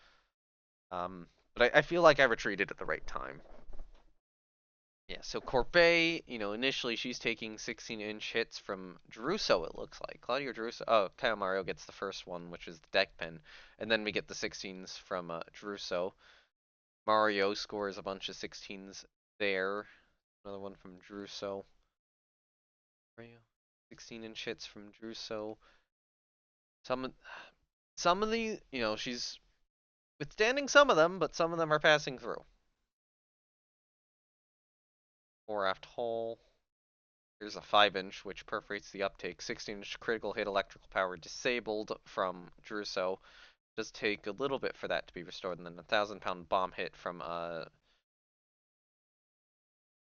But I feel like I retreated at the right time. Yeah, so Corbet, initially she's taking 16-inch hits from Druso, it looks like. Claudio Druso. Oh, Caio Mario gets the first one, which is the deck pin. And then we get the 16s from Druso. Mario scores a bunch of 16s there. Another one from Druso. Mario, 16-inch hits from Druso. Some, some of the, she's withstanding some of them, but some of them are passing through. Fore aft hull. Here's a 5-inch, which perforates the uptake. 16-inch critical hit electrical power disabled from Druso. Does take a little bit for that to be restored, and then a 1,000-pound bomb hit from a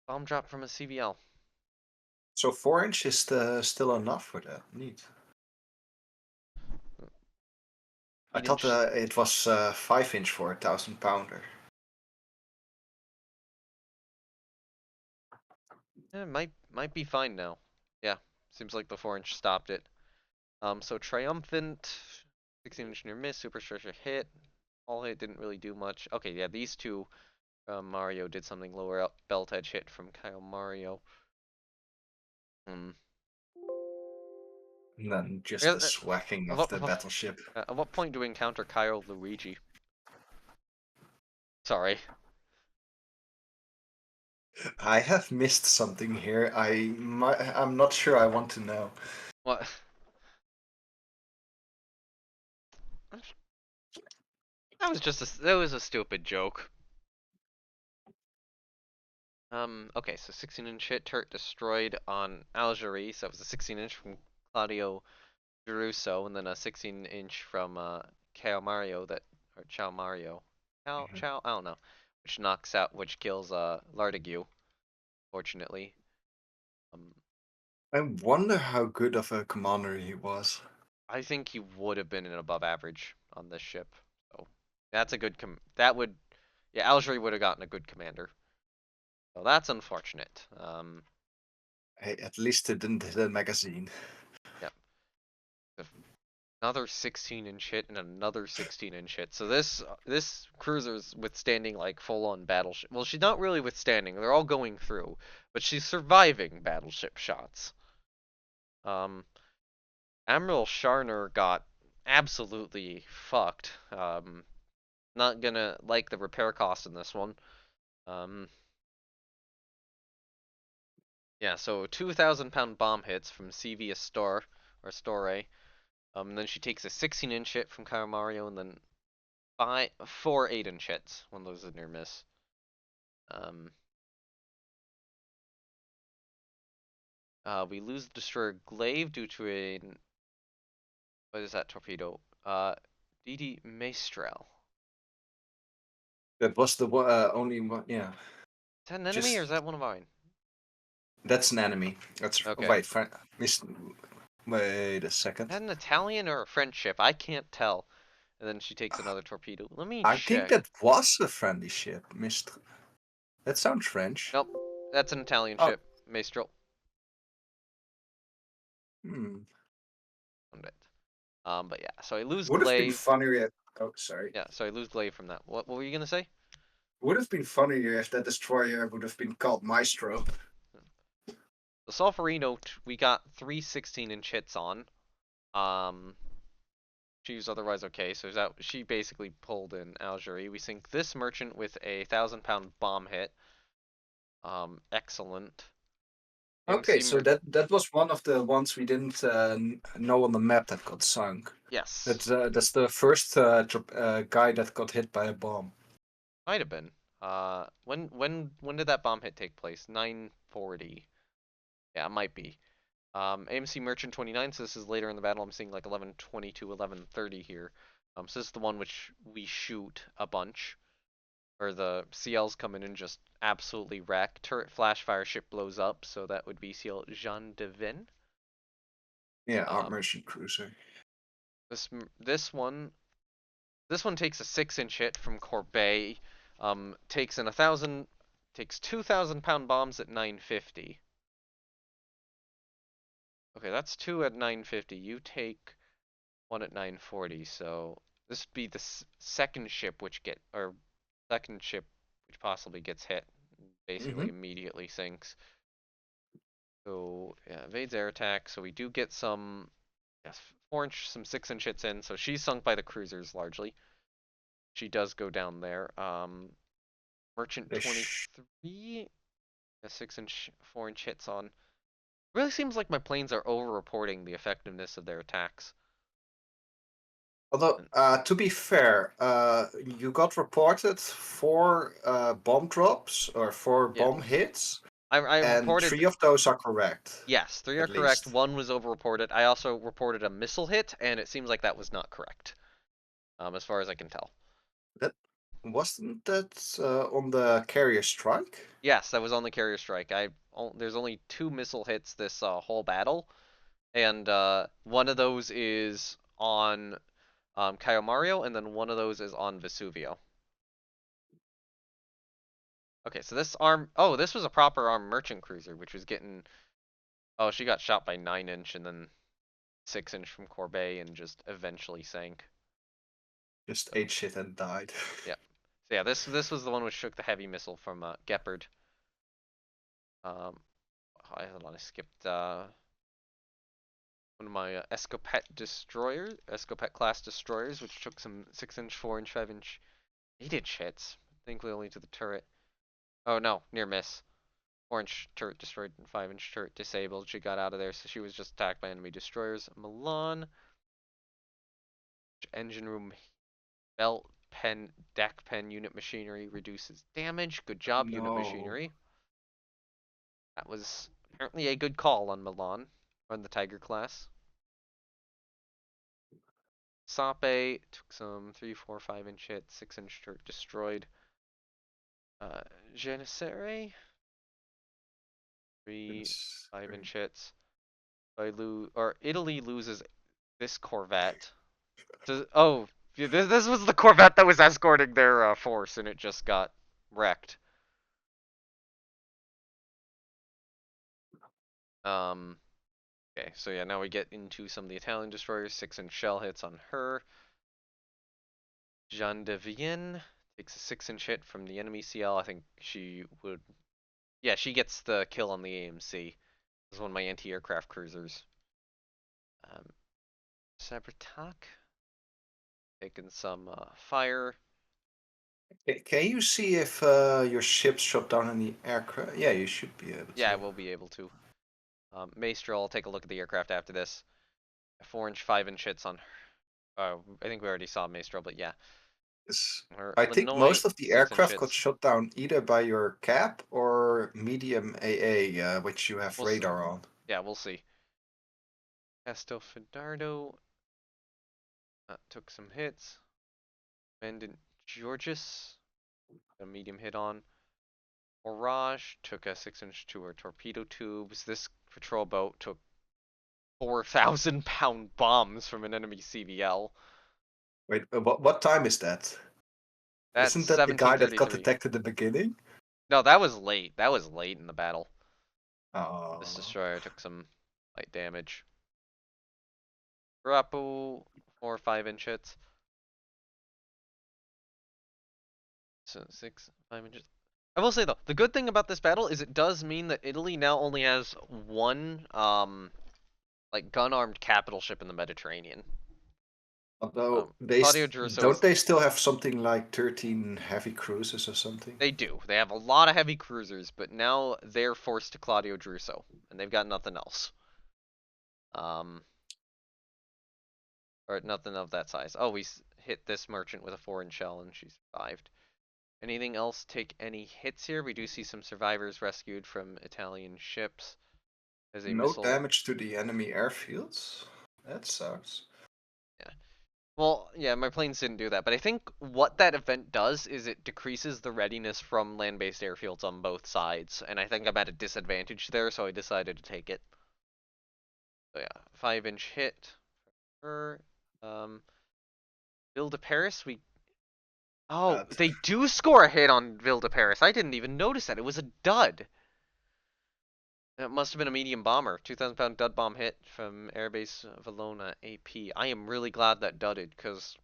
bomb drop from a CVL. So 4-inch is still enough for that. Neat. I thought 8-inch. it was 5-inch for a 1,000-pounder. Might be fine now. Yeah, seems like the 4-inch stopped it. So triumphant, 16-inch near miss, superstructure hit. All hit didn't really do much. Okay, yeah, these two Mario did something lower belt edge hit from Caio Mario. Hmm. And then just Yeah, the swacking of the battleship. At what point do we encounter Caio Luigi? Sorry. I have missed something here. I'm not sure I want to know. What? That was a stupid joke. Okay, so 16-inch hit turret destroyed on Algerie, so it was a 16-inch from Claudio Giruso, and then a 16-inch from Caio Mario or Chao Mario. Chao, I don't know. Which kills Lardigue, fortunately. Um, I wonder how good of a commander he was. I think he would have been an above average on this ship. So that's a good that would yeah, Algerie would have gotten a good commander. So that's unfortunate. Hey, at least it didn't hit a magazine. Yeah. Another 16-inch hit and another 16-inch hit. So this cruiser's withstanding like full-on battleship. Well, she's not really withstanding. They're all going through, but she's surviving battleship shots. Um, Admiral Sharner got absolutely fucked. Not gonna like the repair cost in this one. Um, yeah, so 2,000-pound bomb hits from CV Astor or Store. And then she takes a 16-inch hit from Caio Mario, and then 4 8-inch hits. One of those is a near miss. Um, we lose the destroyer Glaive due to a what is that torpedo? DD Maestral. That was the only one. Yeah, Is that an enemy or just is that one of mine? that's an enemy. That's Okay. wait. Wait a Is second. that an Italian or a French ship? I can't tell. and then she takes another torpedo. Let me I think check. that was a friendly ship, Mr. That sounds French. Nope, that's an Italian Oh, ship, Maestro. hmm. Found it. But yeah, so I lose Would have been glaive. funnier if. Oh, sorry. Yeah, so I lose glaive from that. What were you gonna say? Would have been funnier if that destroyer would have been called Maestro. The Solferino, we got 3 16-inch hits on. Um, she was otherwise okay, so that she basically pulled in Algerie. We sink this merchant with a 1,000-pound bomb hit. Excellent. Okay, MC so mer that was one of the ones we didn't know on the map that got sunk. Yes, That's the first guy that got hit by a bomb. might have been. When did that bomb hit take place? 9:40. Yeah, it might be. AMC Merchant 29, so this is later in the battle. I'm seeing like 11:20 to 11:30 here. So this is the one which we shoot a bunch, or the CLs come in and just absolutely wreck. Turret flash fire ship blows up, so that would be CL Jean de Vin. Yeah, our Um, merchant cruiser. this this one this one takes a 6-inch hit from Corbeil. Takes 2,000-pound bombs at 950. Okay, that's 2 at 950. You take one at 940, so this would be the second ship which possibly gets hit, basically Mm-hmm. immediately sinks. So yeah, evades air attack. So we do get some, yes, 4-inch, some 6-inch hits in. So she's sunk by the cruisers largely. She does go down there. Merchant 23, a 6-inch, 4-inch hits on. Really seems like my planes are over-reporting the effectiveness of their attacks. Although, to be fair, you got reported 4 bomb drops or 4 Yeah, bomb hits, I and reported. 3 of those are correct, Yes, 3 are at correct. least. 1 was over-reported. I also reported a missile hit, and it seems like that was not correct, as far as I can tell. That wasn't that on the carrier strike? Yes, that was on the carrier strike. There's only 2 missile hits this whole battle, and one of those is on Caio Mario, and then one of those is on Vesuvio. Okay, so this arm. Oh, this was a proper armed merchant cruiser, which was getting. Oh, she got shot by 9-inch and then 6-inch from Corbeil and just eventually sank. Just So ate shit and died. yeah. So yeah, this was the one which shook the heavy missile from Gepard. Hold on, I skipped one of my Escopette class destroyers, which took some 6-inch, 4-inch, 5-inch, 8-inch hits. Thankfully only to the turret. Oh no, near miss. 4-inch turret destroyed and 5-inch turret disabled. She got out of there, so she was just attacked by enemy destroyers. Milan, engine room, belt pen, deck pen unit machinery reduces damage. Good job, unit No. machinery. That was apparently a good call on Milan, on the Tiger class. Sape took some 3, 4, 5-inch hits, 6-inch turret destroyed. Uh, Janissary, 3, It's 5-inch hits. Italy loses this Corvette. Oh, yeah, this was the Corvette that was escorting their force, and it just got wrecked. Um, okay, so yeah, now we get into some of the Italian destroyers. 6-inch shell hits on her. Jean de Vienne takes a 6-inch hit from the enemy CL. I think she would. Yeah, she gets the kill on the AMC. This is one of my anti-aircraft cruisers. Um, Sabratak taking some fire. Can you see if your ship shot down any aircraft? Yeah, you should be able Yeah, I to. will be able to. Maestro, I'll take a look at the aircraft after this. 4-inch, 5-inch hits on. I think we already saw Maestro, but yeah. Yes. Her I think Lanoy, most of the 6-inch aircraft got hits. shot down either by your cap or medium AA, which you have We'll see. radar on. Yeah, we'll see. Castelfidardo took some hits. Bandit Georges, a medium hit on. Orage took a 6-inch to her torpedo tubes. This patrol boat took 4,000-pound bombs from an enemy CVL. Wait, what time is that? That's Isn't that the guy that got 1733. attacked at the beginning? No, that was late. That was late in the battle. This Oh, destroyer took some light damage. Rapu, 4 or 5 inch hits. So 6, 5 inches. I will say though, the good thing about this battle is it does mean that Italy now only has one like gun-armed capital ship in the Mediterranean. although Claudio Druso don't is. they still have something like 13 heavy cruisers or something? They do. They have a lot of heavy cruisers, but now they're forced to Claudio Druso, and they've got nothing else. Um, or nothing of that size. Oh, we hit this merchant with a 4-inch shell, and she survived. Anything else take any hits here? We do see some survivors rescued from Italian ships as a No missile. damage to the enemy airfields? That sucks. Yeah. Well, yeah, my planes didn't do that, but I think what that event does is it decreases the readiness from land-based airfields on both sides, and I think I'm at a disadvantage there, so I decided to take it. So yeah, 5-inch hit. For Ville de Paris, we. Oh, That they do score a hit on Ville de Paris. I didn't even notice that. It was a dud. It must have been a medium bomber. 2,000-pound dud bomb hit from Airbase Valona AP. I am really glad that dudded, because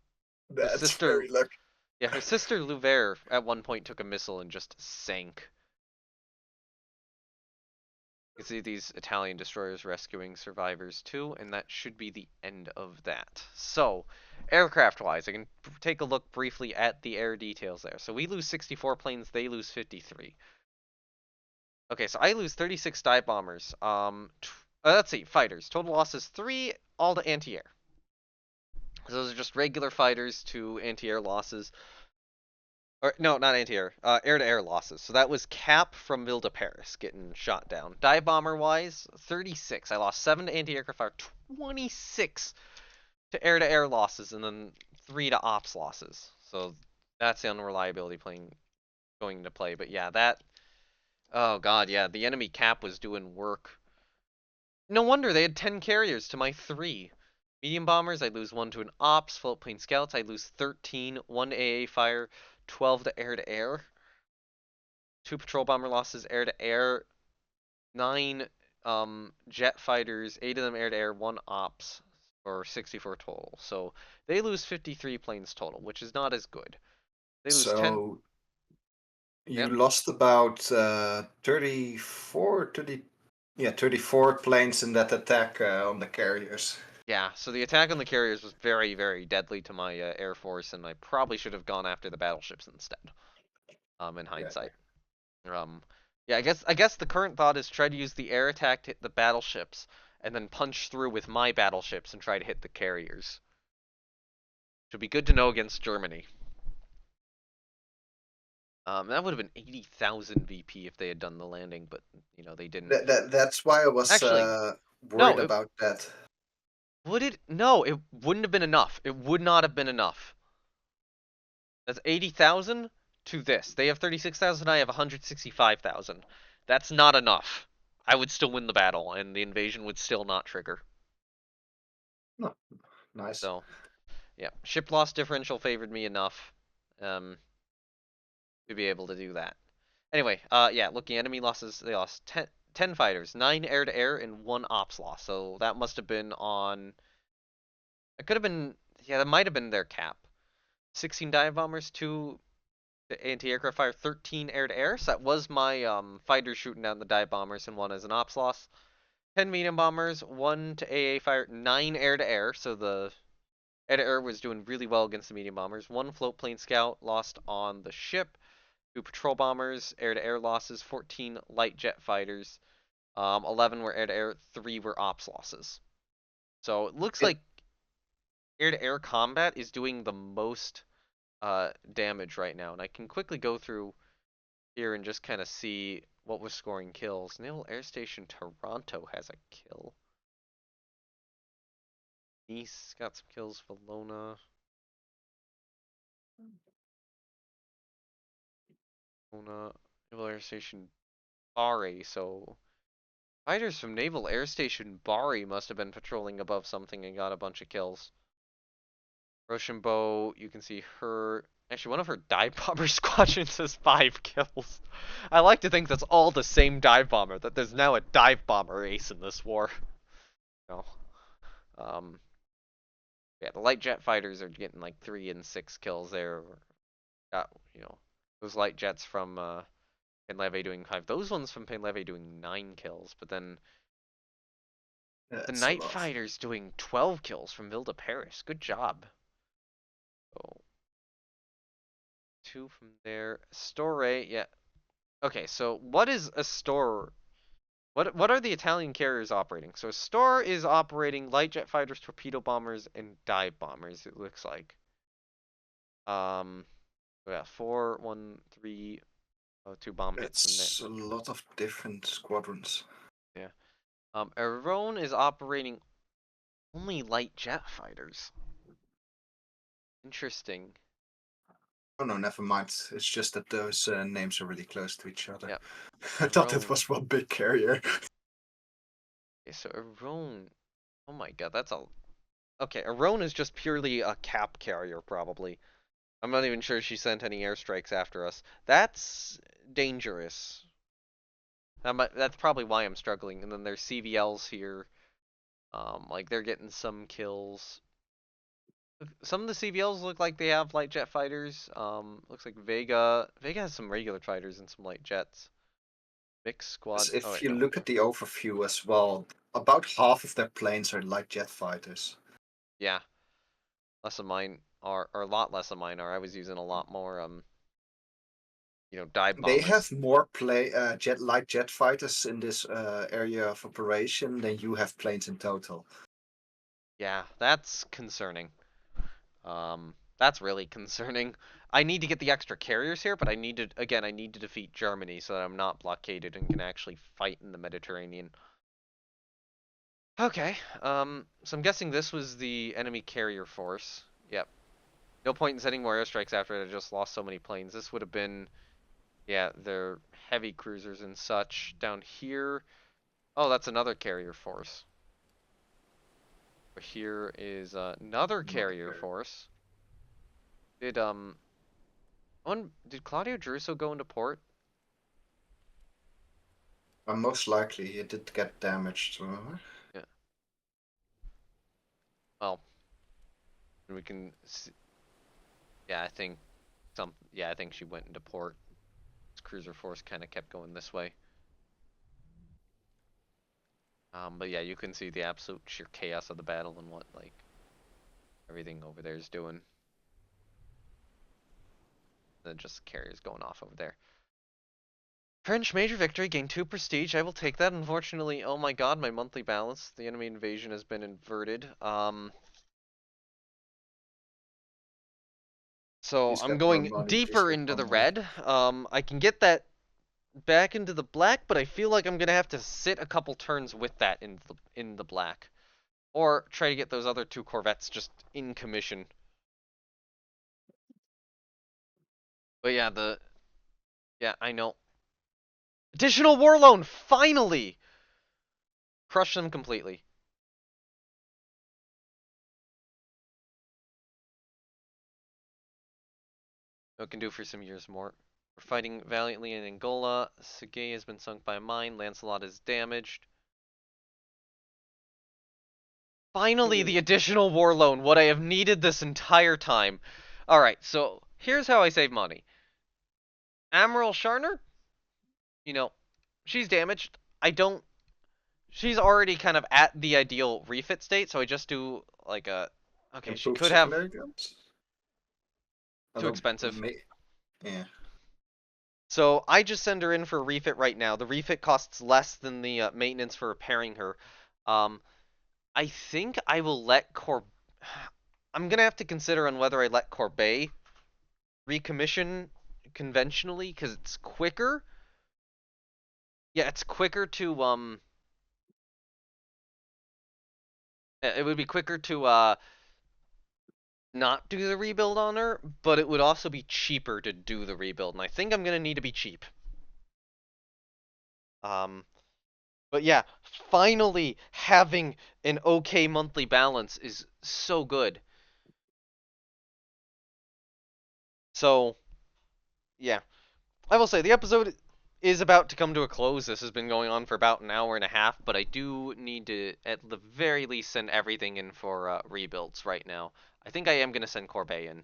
her that's sister. very lucky. Yeah, her sister Louver at one point took a missile and just sank. You can see these Italian destroyers rescuing survivors too, and that should be the end of that. So, aircraft-wise, I can take a look briefly at the air details there. So we lose 64 planes, they lose 53. Okay, so I lose 36 dive bombers. Let's see, fighters. Total losses 3, all to anti-air. So those are just regular fighters to anti-air losses. Or no, not anti-air. Air-to-air losses. So that was Cap from Ville de Paris getting shot down. Dive bomber wise, 36. I lost 7 to anti-aircraft fire, 26 to air-to-air losses, and then 3 to ops losses. So that's the unreliability playing going into play. But yeah, that. Oh god, yeah, the enemy Cap was doing work. No wonder they had 10 carriers to my 3. Medium bombers, I lose 1 to an ops. Float plane scouts, I lose 13. 1 AA fire, 12 to air-to-air. 2 patrol bomber losses air to air, 9 jet fighters, 8 of them air to air, 1 ops, for 64 total. So they lose 53 planes total, which is not as good. They lose 10. So you Yep. lost about 34 planes in that attack on the carriers. Yeah, so the attack on the carriers was very, very deadly to my Air Force, and I probably should have gone after the battleships instead, in Yeah. hindsight. Um, yeah, I guess the current thought is try to use the air attack to hit the battleships, and then punch through with my battleships and try to hit the carriers. Should be good to know against Germany. That would have been 80,000 VP if they had done the landing, but they didn't. That's why I was Actually, worried no, about that. would it? No, it wouldn't have been enough. It would not have been enough. That's 80,000 to this. They have 36,000. I have 165,000. That's not enough. I would still win the battle, and the invasion would still not trigger. No, nice. So, yeah, ship loss differential favored me enough. Um, to be able to do that. Anyway, yeah, looking at enemy losses, they lost 10 fighters, 9 air-to-air, and 1 ops loss. So that must have been on. It could have been. Yeah, that might have been their cap. 16 dive bombers, 2 anti-aircraft fire, 13 air-to-air. So that was my fighters shooting down the dive bombers, and 1 as an ops loss. 10 medium bombers, 1 to AA fire, 9 air-to-air. So the air-to-air was doing really well against the medium bombers. 1 float plane scout lost on the ship. 2 patrol bombers, air-to-air losses, 14 light jet fighters, 11 were air-to-air, 3 were ops losses. So it looks It, like air-to-air combat is doing the most damage right now. And I can quickly go through here and just kind of see what was scoring kills. Naval Air Station Toronto has a kill. Nice got some kills. Valona. Naval Air Station Bari. So fighters from Naval Air Station Bari must have been patrolling above something and got a bunch of kills. Rochambeau, you can see her. Actually, one of her dive bomber squadrons has 5 kills. I like to think that's all the same dive bomber. That there's now a dive bomber ace in this war. No. Um. Yeah, the light jet fighters are getting like 3 and 6 kills there. Got those light jets from Penleve doing 5. Those ones from Penleve doing 9 kills, but then Yeah, the it's a night lot. fighters doing 12 kills from Ville de Paris. Good job. Oh, 2 from there. Store, yeah. Okay, so what is a store? What are the Italian carriers operating? So Store is operating light jet fighters, torpedo bombers, and dive bombers. It looks like. Yeah, 4, 1, 3, 2 bomb hits in there. It's a lot of different squadrons. Yeah. Aron is operating only light jet fighters. Interesting. Oh no, never mind. It's just that those names are really close to each other. Yep. I thought it Aron. was one big carrier. Okay, so Aron. Oh my god, that's a. Okay, Aron is just purely a cap carrier, probably. I'm not even sure she sent any airstrikes after us. That's dangerous. That's probably why I'm struggling. And then there's CVLs here. Like they're getting some kills. Some of the CVLs look like they have light jet fighters. Looks like Vega has some regular fighters and some light jets. Mixed squad. Oh If wait, you no. look at the overview as well, about half of their planes are light jet fighters. Yeah, less of mine are, or a lot less of mine are. I was using a lot more dive They bombers. have more light jet fighters in this area of operation than you have planes in total. Yeah, that's concerning. That's really concerning. I need to get the extra carriers here, but I need to defeat Germany so that I'm not blockaded and can actually fight in the Mediterranean. Okay, so I'm guessing this was the enemy carrier force. Yep. No point in sending more airstrikes after it. I just lost so many planes. This would have been, yeah, their heavy cruisers and such. Down here, oh, that's another carrier force. Here is another Another carrier carrier. force. Did did Claudio Druso go into port? Most likely it did get damaged. Yeah. Well, we can see. Yeah, I think she went into port. This cruiser force kind of kept going this way. But yeah, you can see the absolute sheer chaos of the battle and what like everything over there is doing. Then just carriers going off over there. French major victory, gain 2 prestige. I will take that. Unfortunately, oh my god, my monthly balance. The enemy invasion has been inverted. So He's I'm got more going money. Please deeper get into more the money. red. I can get that back into the black, but I feel like I'm gonna have to sit a couple turns with that in the black, or try to get those other 2 corvettes just in commission. But yeah, I know. Additional war loan, finally! Crush them completely. What can do for some years more. We're fighting valiantly in Angola. Segei has been sunk by a mine. Lancelot is damaged. Finally, the additional war loan, what I have needed this entire time. Alright, so here's how I save money. Admiral Sharner, she's damaged. I don't. She's already kind of at the ideal refit state, so I just do like a. Okay, she Improved could have. secondary guns? Too Although, expensive. yeah. So I just send her in for a refit right now. The refit costs less than the maintenance for repairing her. Um, I think I will let I'm gonna have to consider on whether I let Corbet recommission conventionally because it's quicker. Yeah, it's quicker to It would be quicker to not do the rebuild on her, but it would also be cheaper to do the rebuild, and I think I'm gonna need to be cheap. Um, but yeah, finally having an okay monthly balance is so good. So, yeah. I will say, the episode is about to come to a close. This has been going on for about an hour and a half, but I do need to, at the very least, send everything in for rebuilds right now. I think I am going to send Corbet in.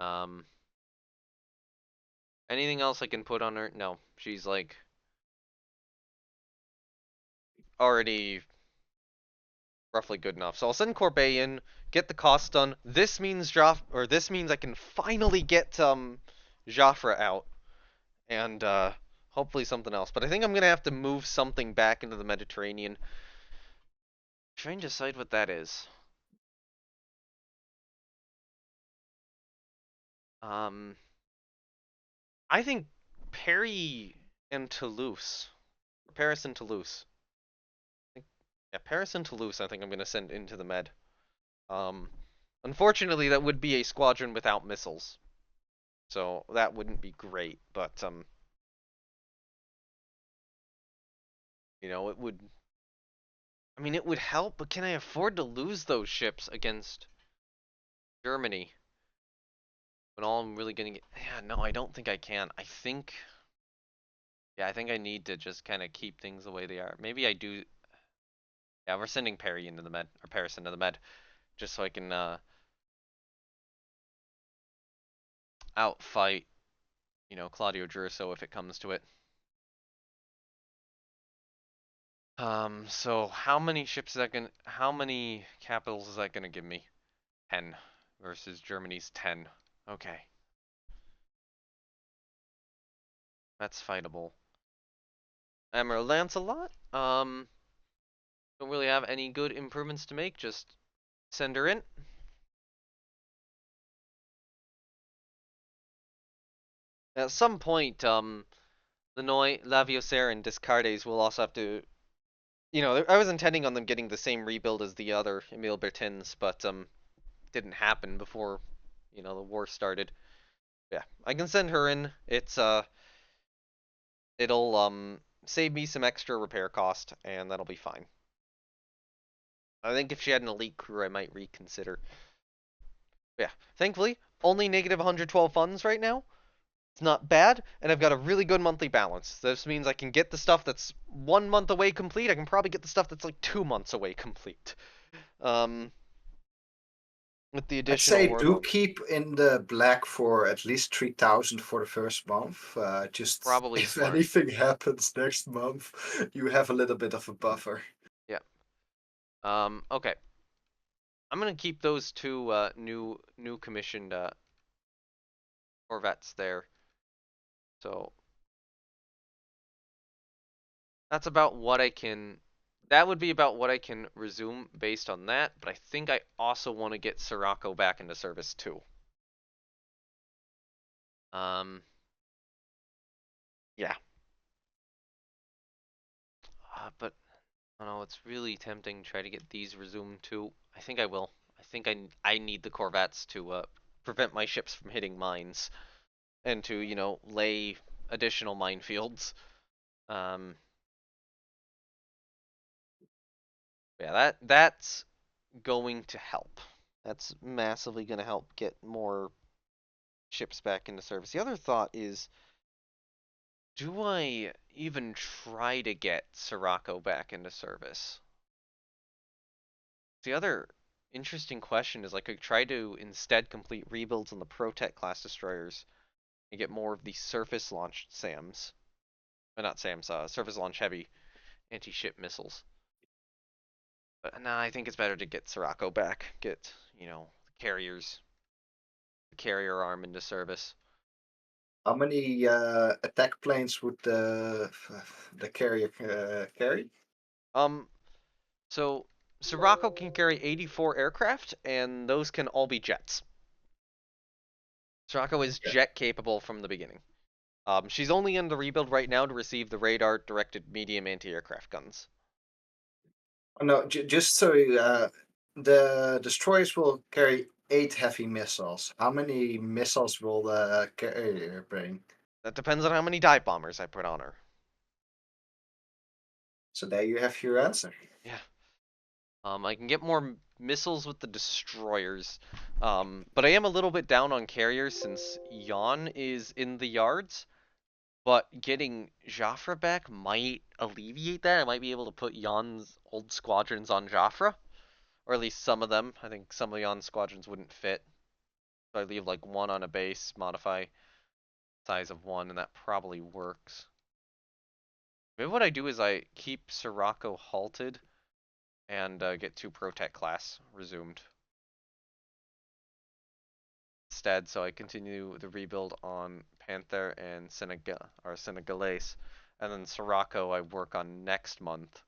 Um, anything else I can put on her? No, she's like already roughly good enough. So I'll send Corbet in, get the cost done. This means this means I can finally get Joffre out, and hopefully something else. But I think I'm gonna have to move something back into the Mediterranean. Trying to decide what that is. Um, I think Paris and Toulouse, Paris and Toulouse. Yeah, Paris and Toulouse. I think I'm gonna send into the Med. Um, unfortunately, that would be a squadron without missiles, so that wouldn't be great. But it would. I mean, it would help, but can I afford to lose those ships against Germany? When all I'm really gonna get. Yeah, no, I don't think I can. Yeah, I think I need to just kind of keep things the way they are. Maybe I do. Yeah, we're sending Perry into the Med, or Paris into the Med, just so I can outfight, Claudio Druso if it comes to it. So how many ships is that gonna? How many capitals is that gonna give me? 10 versus Germany's 10. Okay, that's fightable. Admiral Lancelot. Don't really have any good improvements to make. Just send her in. At some point, Lanoy, Laviosaire, and Descartes will also have to. I was intending on them getting the same rebuild as the other Emile Bertins, but didn't happen before, the war started. Yeah, I can send her in. It'll save me some extra repair cost, and that'll be fine. I think if she had an elite crew, I might reconsider. But yeah, thankfully, only negative 112 funds right now. It's not bad, and I've got a really good monthly balance. This means I can get the stuff that's 1 month away complete. I can probably get the stuff that's like 2 months away complete. Um, with the I'd additional say war do mod. keep in the black for at least 3,000 for the first month. Just Probably if smart. anything happens next month, you have a little bit of a buffer. Yeah. Okay. I'm gonna keep those two new commissioned Corvettes there. So that's about what I can. That would be about what I can resume based on that. But I think I also want to get Sirocco back into service too. Um, yeah. But I don't know. It's really tempting to try to get these resumed too. I think I will. I think I need the Corvettes to prevent my ships from hitting mines and to lay additional minefields. Um, yeah, that's going to help. That's massively going to help get more ships back into service. The other thought is, do I even try to get Sirocco back into service? The other interesting question is, like, I try to instead complete rebuilds on the Protect class destroyers and get more of the surface launched SAMs. Not SAMs, surface launch heavy anti-ship missiles. But nah, I think it's better to get Sirocco back. Get, carriers, the carrier arm into service. How many attack planes would the carrier carry? So Sirocco can carry 84 aircraft, and those can all be jets. Sirocco is Yeah. jet capable from the beginning. She's only in the rebuild right now to receive the radar-directed medium anti-aircraft guns. Oh, no, just so the destroyers will carry 8 heavy missiles. How many missiles will the carrier bring? That depends on how many dive bombers I put on her. So there you have your answer. Yeah. I can get more. missiles with the destroyers. But I am a little bit down on carriers since Jan is in the yards. But getting Joffre back might alleviate that. I might be able to put Jan's old squadrons on Joffre. Or at least some of them. I think some of Jan's squadrons wouldn't fit. So I leave like one on a base, modify size of one, and that probably works. Maybe what I do is I keep Sirocco halted and get 2 Protect class resumed instead, so I continue the rebuild on Panther and Senegalese, and then Sirocco I work on next month.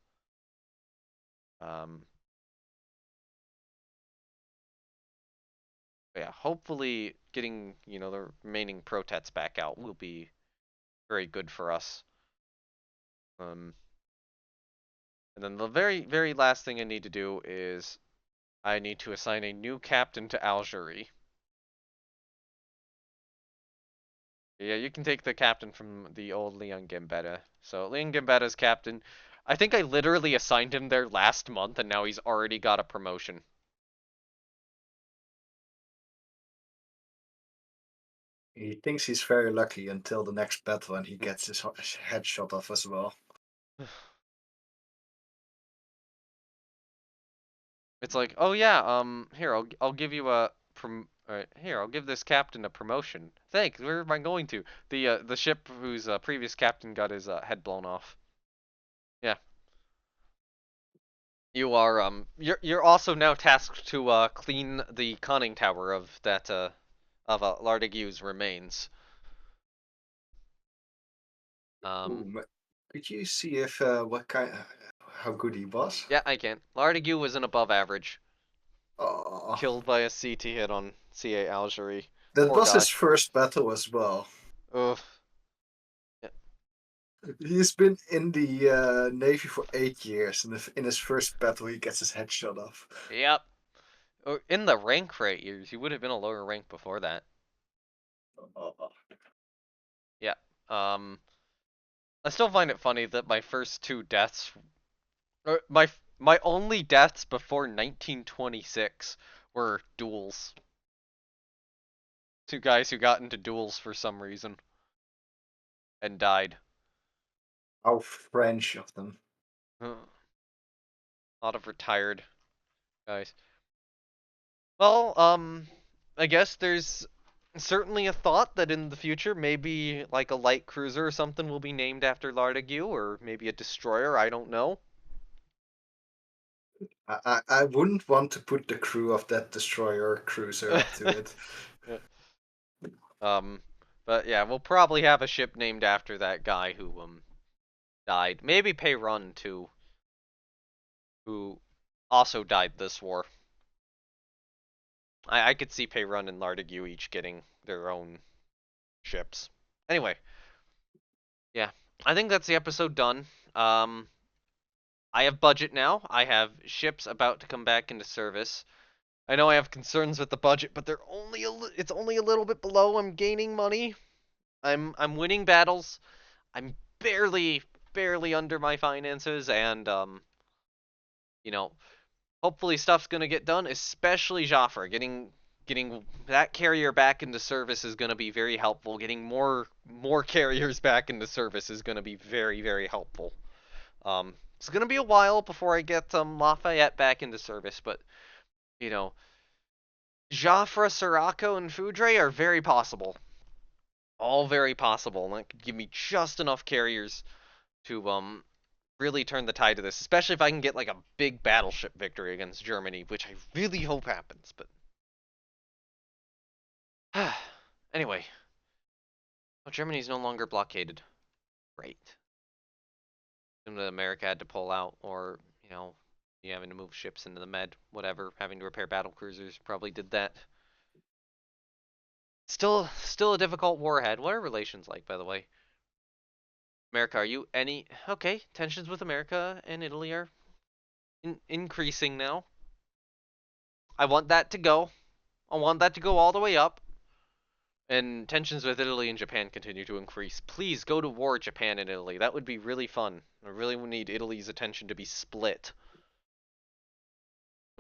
Yeah, hopefully getting, the remaining Protets back out will be very good for us. And then the very, very last thing I need to do is I need to assign a new captain to Algerie. Yeah, you can take the captain from the old Leon Gambetta. So Leon Gambetta's captain. I think I literally assigned him there last month, and now he's already got a promotion. He thinks he's very lucky until the next battle, and he gets his head shot off as well. It's like, oh yeah, here I'll give you a here I'll give this captain a promotion. Thanks. Where am I going to? The ship whose previous captain got his head blown off. Yeah. You are you're also now tasked to clean the conning tower of that of Lardigue's remains. Ooh, could you see if what kind, how good he was? Yeah, I can. Lardigue was an above average. Oh, Killed by a CT hit on CA Algerie. that Poor was guy. his first battle as well. Ugh. He's been in the Navy for 8 years, and in his first battle, he gets his head shot off. Yep. In the rank for 8 years, he would have been a lower rank before that. Yeah. I still find it funny that my first 2 deaths, or my only deaths before 1926 were duels. 2 guys who got into duels for some reason and died. How French of them. A lot of retired guys. Well, I guess there's certainly a thought that in the future, maybe like a light cruiser or something will be named after Lardigue, or maybe a destroyer, I don't know. I wouldn't want to put the crew of that destroyer cruiser up to it. But yeah, we'll probably have a ship named after that guy who died. Maybe Peyron too, who also died this war. I could see Peyron and Lardigue each getting their own ships. Anyway, yeah, I think that's the episode done. I have budget now. I have ships about to come back into service. I know I have concerns with the budget, but it's only a little bit below. I'm gaining money. I'm winning battles. I'm barely under my finances, and hopefully stuff's gonna get done, especially Joffre. Getting that carrier back into service is gonna be very helpful. Getting more carriers back into service is gonna be very helpful. It's gonna be a while before I get Lafayette back into service, but Joffre, Sirocco, and Foudre are very possible. All very possible, and that could give me just enough carriers to really turn the tide of this, especially if I can get like a big battleship victory against Germany, which I really hope happens, but anyway. Oh, Germany's no longer blockaded. Great. Assumed that America had to pull out, or, you having to move ships into the Med, whatever, having to repair battle cruisers, probably did that. Still a difficult war ahead. What are relations like, by the way? America, are you any... Okay, tensions with America and Italy are increasing now. I want that to go. I want that to go all the way up. And tensions with Italy and Japan continue to increase. Please go to war, Japan and Italy. That would be really fun. I really would need Italy's attention to be split.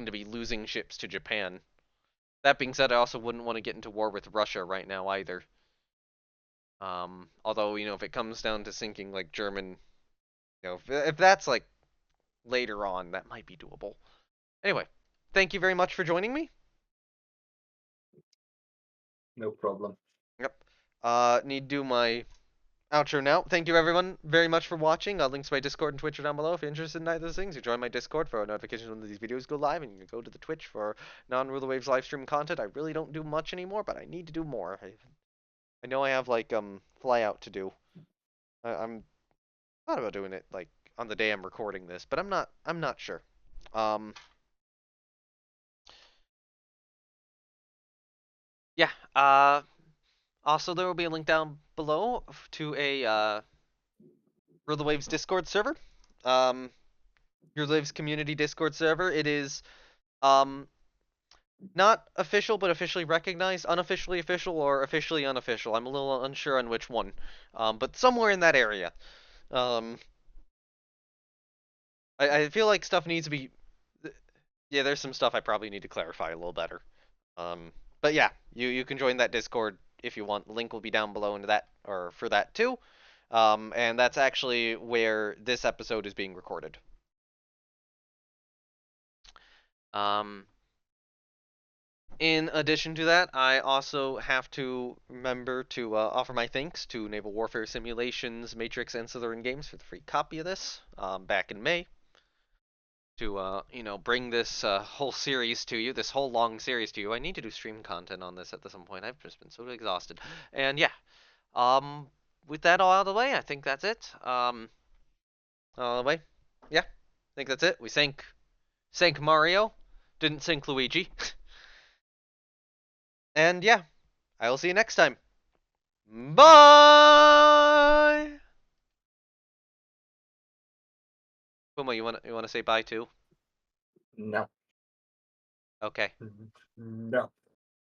going to be losing ships to Japan. That being said, I also wouldn't want to get into war with Russia right now either. Although, if it comes down to sinking like German, if that's like later on, that might be doable. Anyway, thank you very much for joining me. No problem. Yep. Need to do my outro now. Thank you everyone very much for watching. Links to my Discord and Twitch are down below. If you're interested in either of those things, you join my Discord for notifications when these videos go live, and you can go to the Twitch for non-Ruler Waves live stream content. I really don't do much anymore, but I need to do more. I know I have like fly out to do. I'm thought about doing it like on the day I'm recording this, but I'm not sure. Um yeah, also there will be a link down below to a Ruler Waves Discord server. Ruler Waves community Discord server. It is um not official but officially recognized, unofficially official or officially unofficial. I'm a little unsure on which one. But somewhere in that area. Um I feel like stuff needs to be yeah, there's some stuff I probably need to clarify a little better. Um, but yeah, you can join that Discord if you want. The link will be down below into that or for that too. And that's actually where this episode is being recorded. Um, in addition to that, I also have to remember to offer my thanks to Naval Warfare Simulations, Matrix, and Slytherin Games for the free copy of this back in May. To bring this whole series to you, this whole long series to you. I need to do stream content on this at some point. I've just been so exhausted. And yeah, um, with that all out of the way, I think that's it. All the way, yeah, I think that's it. We sank Mario, didn't sink Luigi, and yeah, I will see you next time. Bye. Puma, you wanna say bye too? No. Okay. No.